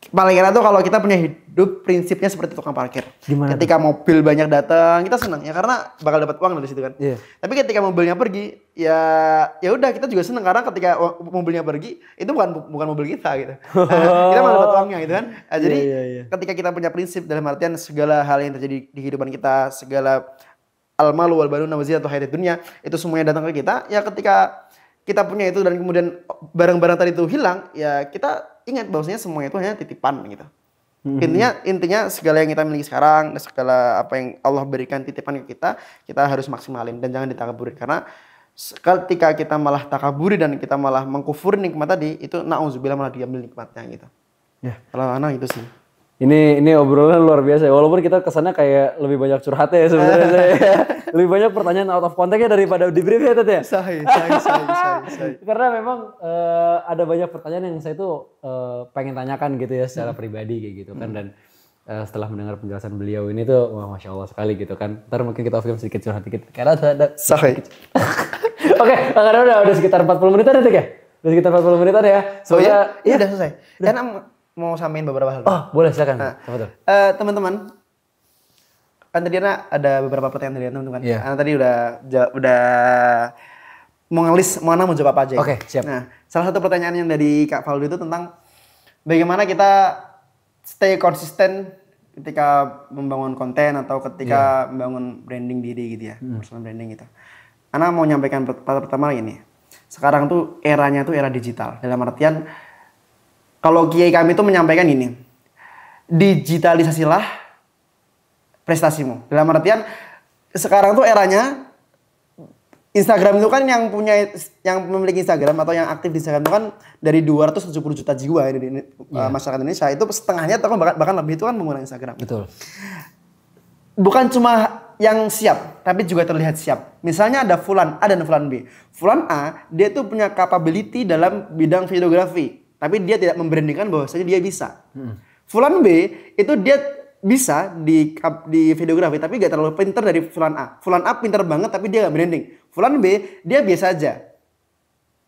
paling enak tuh kalau kita punya hidup prinsipnya seperti tukang parkir. Gimana ketika mobil banyak datang kita senang ya karena bakal dapat uang dari situ kan. Tapi ketika mobilnya pergi ya udah kita juga senang karena ketika mobilnya pergi itu bukan mobil kita gitu. Kita malah dapat uangnya gitu kan. Jadi ketika kita punya prinsip dalam artian segala hal yang terjadi di kehidupan kita, segala al-malu wal banuna wa zinatul hayatid dunya, itu semuanya datang ke kita. Ya ketika kita punya itu dan kemudian barang-barang tadi itu hilang, ya kita ingat bahwasanya semuanya itu hanya titipan gitu. Intinya segala yang kita miliki sekarang dan segala apa yang Allah berikan titipan ke kita harus maksimalin dan jangan ditakaburi, karena ketika kita malah takaburi dan kita malah mengkufuri nikmat tadi, itu na'udzubillah malah diambil nikmatnya gitu. Ya, kalau anak itu sih. Ini obrolan luar biasa ya. Walaupun kita kesannya kayak lebih banyak curhatnya ya sebenarnya. Lebih banyak pertanyaan out of context-nya daripada di brief ya Tet ya. Sahih. Karena memang ada banyak pertanyaan yang saya tuh pengen tanyakan gitu ya secara pribadi kayak gitu kan. Dan setelah mendengar penjelasan beliau ini tuh wah Masya Allah sekali gitu kan. Ntar mungkin kita off-cam sedikit curhat dikit. Karena ada sahih. Oke, karena udah sekitar 40 menitan ya Tet ya. Udah sekitar 40 menitan ya. Soalnya iya udah selesai. Dan mau sampaikan beberapa hal. Oh, boleh silakan. Teman-teman, kan tadi ada beberapa pertanyaan dari teman-teman. Ana tadi udah mengelis mana mau jawab apa aja. Oke, siap. Nah, salah satu pertanyaan yang dari Kak Faldo itu tentang bagaimana kita stay konsisten ketika membangun konten atau ketika membangun branding diri gitu ya, personal branding gitu. Ana mau nyampaikan pertama ini. Sekarang tuh eranya tuh era digital. Dalam artian kalau kiai kami tuh menyampaikan ini, digitalisasilah prestasimu. Dalam artian sekarang tuh eranya Instagram itu kan yang memiliki Instagram atau yang aktif di Instagram itu kan dari 270 juta jiwa di masyarakat Indonesia, itu setengahnya atau bahkan lebih itu kan menggunakan Instagram. Betul. Bukan cuma yang siap, tapi juga terlihat siap. Misalnya ada Fulan A dan Fulan B. Fulan A, dia tuh punya capability dalam bidang videografi, tapi dia tidak membrandingkan bahwasanya dia bisa. Fulan B, itu dia bisa di videografi, tapi gak terlalu pintar dari Fulan A. Fulan A pintar banget, tapi dia gak branding. Fulan B, dia biasa aja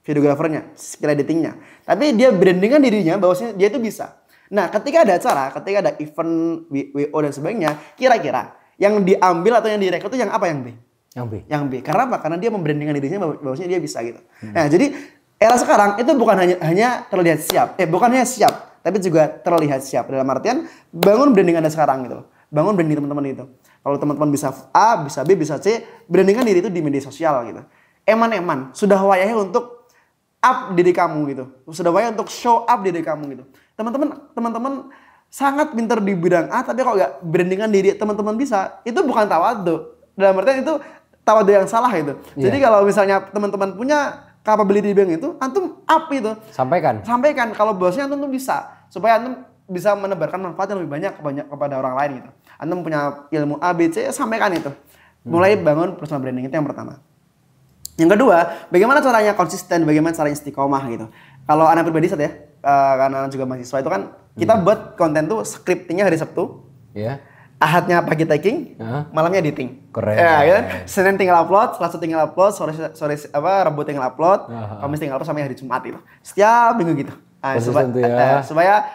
videografernya, skill editingnya. Tapi dia brandingkan dirinya bahwasanya dia itu bisa. Nah, ketika ada acara, ketika ada event, WO dan sebagainya, kira-kira yang diambil atau yang direkrut itu yang apa, yang B? Yang B. Yang B. Karena apa? Karena dia membrandingkan dirinya bahwasanya dia bisa gitu. Nah, jadi era sekarang itu bukan hanya terlihat siap. Bukan hanya siap, tapi juga terlihat siap. Dalam artian bangun branding Anda sekarang gitu. Bangun branding teman-teman itu. Kalau teman-teman bisa A, bisa B, bisa C, brandingkan diri itu di media sosial gitu. Eman-eman, sudah wayahnya untuk up diri kamu gitu. Sudah wayahnya untuk show up diri kamu gitu. Teman-teman sangat pintar di bidang A, tapi kalau nggak brandingkan diri teman-teman bisa, itu bukan tawadhu. Dalam artian itu tawadhu yang salah itu. Jadi kalau misalnya teman-teman punya capability di bidang itu, antum up itu. Sampaikan kalau bosnya antum tuh bisa, supaya antum bisa menebarkan manfaat yang lebih banyak kepada orang lain gitu. Antum punya ilmu A, B, C, sampaikan itu. Mulai bangun personal branding, itu yang pertama. Yang kedua, bagaimana caranya konsisten, bagaimana caranya istiqomah gitu. Kalau anak pribadi saat ya, karena anak juga mahasiswa itu kan, kita buat konten tuh scriptingnya hari Sabtu. Iya. Ahadnya pagi tagging, malamnya editing. Keren. Ya, kan? Senin tinggal upload, Selasa tinggal upload, Rabu tinggal upload, Kamis tinggal upload sampai hari Jumat itu. Setiap minggu gitu. Supaya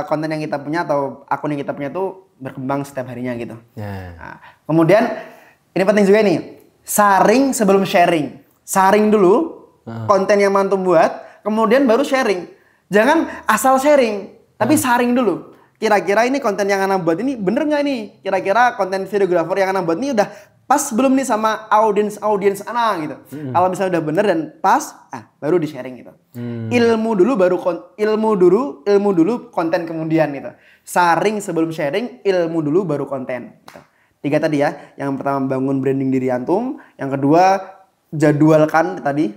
konten yang kita punya atau akun yang kita punya tuh berkembang setiap harinya gitu. Nah, kemudian ini penting juga nih, saring sebelum sharing. Saring dulu konten yang mantu buat, kemudian baru sharing. Jangan asal sharing, tapi saring dulu. Kira-kira ini konten yang Ana buat ini bener nggak nih? Kira-kira konten videografer yang Ana buat ini udah pas belum nih sama audiens Ana gitu. Kalau misalnya udah bener dan pas, baru di sharing gitu. Ilmu dulu konten kemudian gitu. Saring sebelum sharing, ilmu dulu baru konten gitu. 3 tadi ya. Yang pertama bangun branding diri antum, yang kedua jadwalkan tadi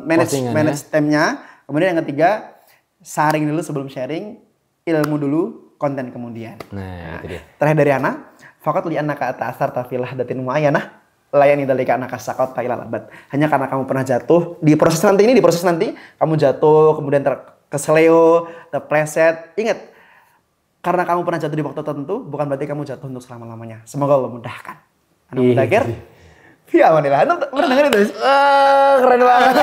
manage time-nya. Kemudian yang ketiga saring dulu sebelum sharing, ilmu dulu, konten kemudian. Nah, itu dia. Terakhir dari Ana, faqat li annaka ta'assar tafilah datin muayyanah layani dalika annaka saqat ila labat. Hanya karena kamu pernah jatuh di proses nanti kamu jatuh, kemudian keseleo, terpleset. Ingat, karena kamu pernah jatuh di waktu tertentu, bukan berarti kamu jatuh untuk selama-lamanya. Semoga Allah mudahkan. Ana mudahkir. Ya, Manila. Anda pernah dengar itu? Keren banget.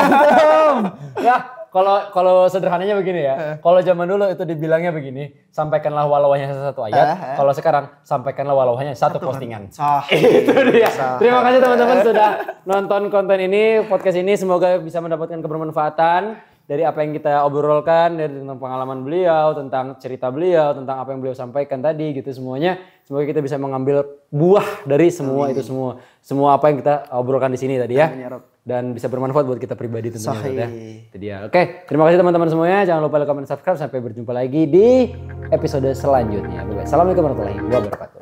Ya, kalau sederhananya begini ya. Kalau zaman dulu itu dibilangnya begini, sampaikanlah walau hanya satu ayat. Kalau sekarang sampaikanlah walau hanya satu postingan. Itu dia. Terima kasih teman-teman sudah nonton konten ini, podcast ini, semoga bisa mendapatkan kebermanfaatan dari apa yang kita obrolkan, dari tentang pengalaman beliau, tentang cerita beliau, tentang apa yang beliau sampaikan tadi gitu semuanya. Semoga kita bisa mengambil buah dari semua itu semua. Semua apa yang kita obrolkan di sini tadi ya. Dan bisa bermanfaat buat kita pribadi tentunya. Itu dia. Oke, terima kasih teman-teman semuanya. Jangan lupa like, comment, subscribe. Sampai berjumpa lagi di episode selanjutnya. Assalamualaikum warahmatullahi wabarakatuh.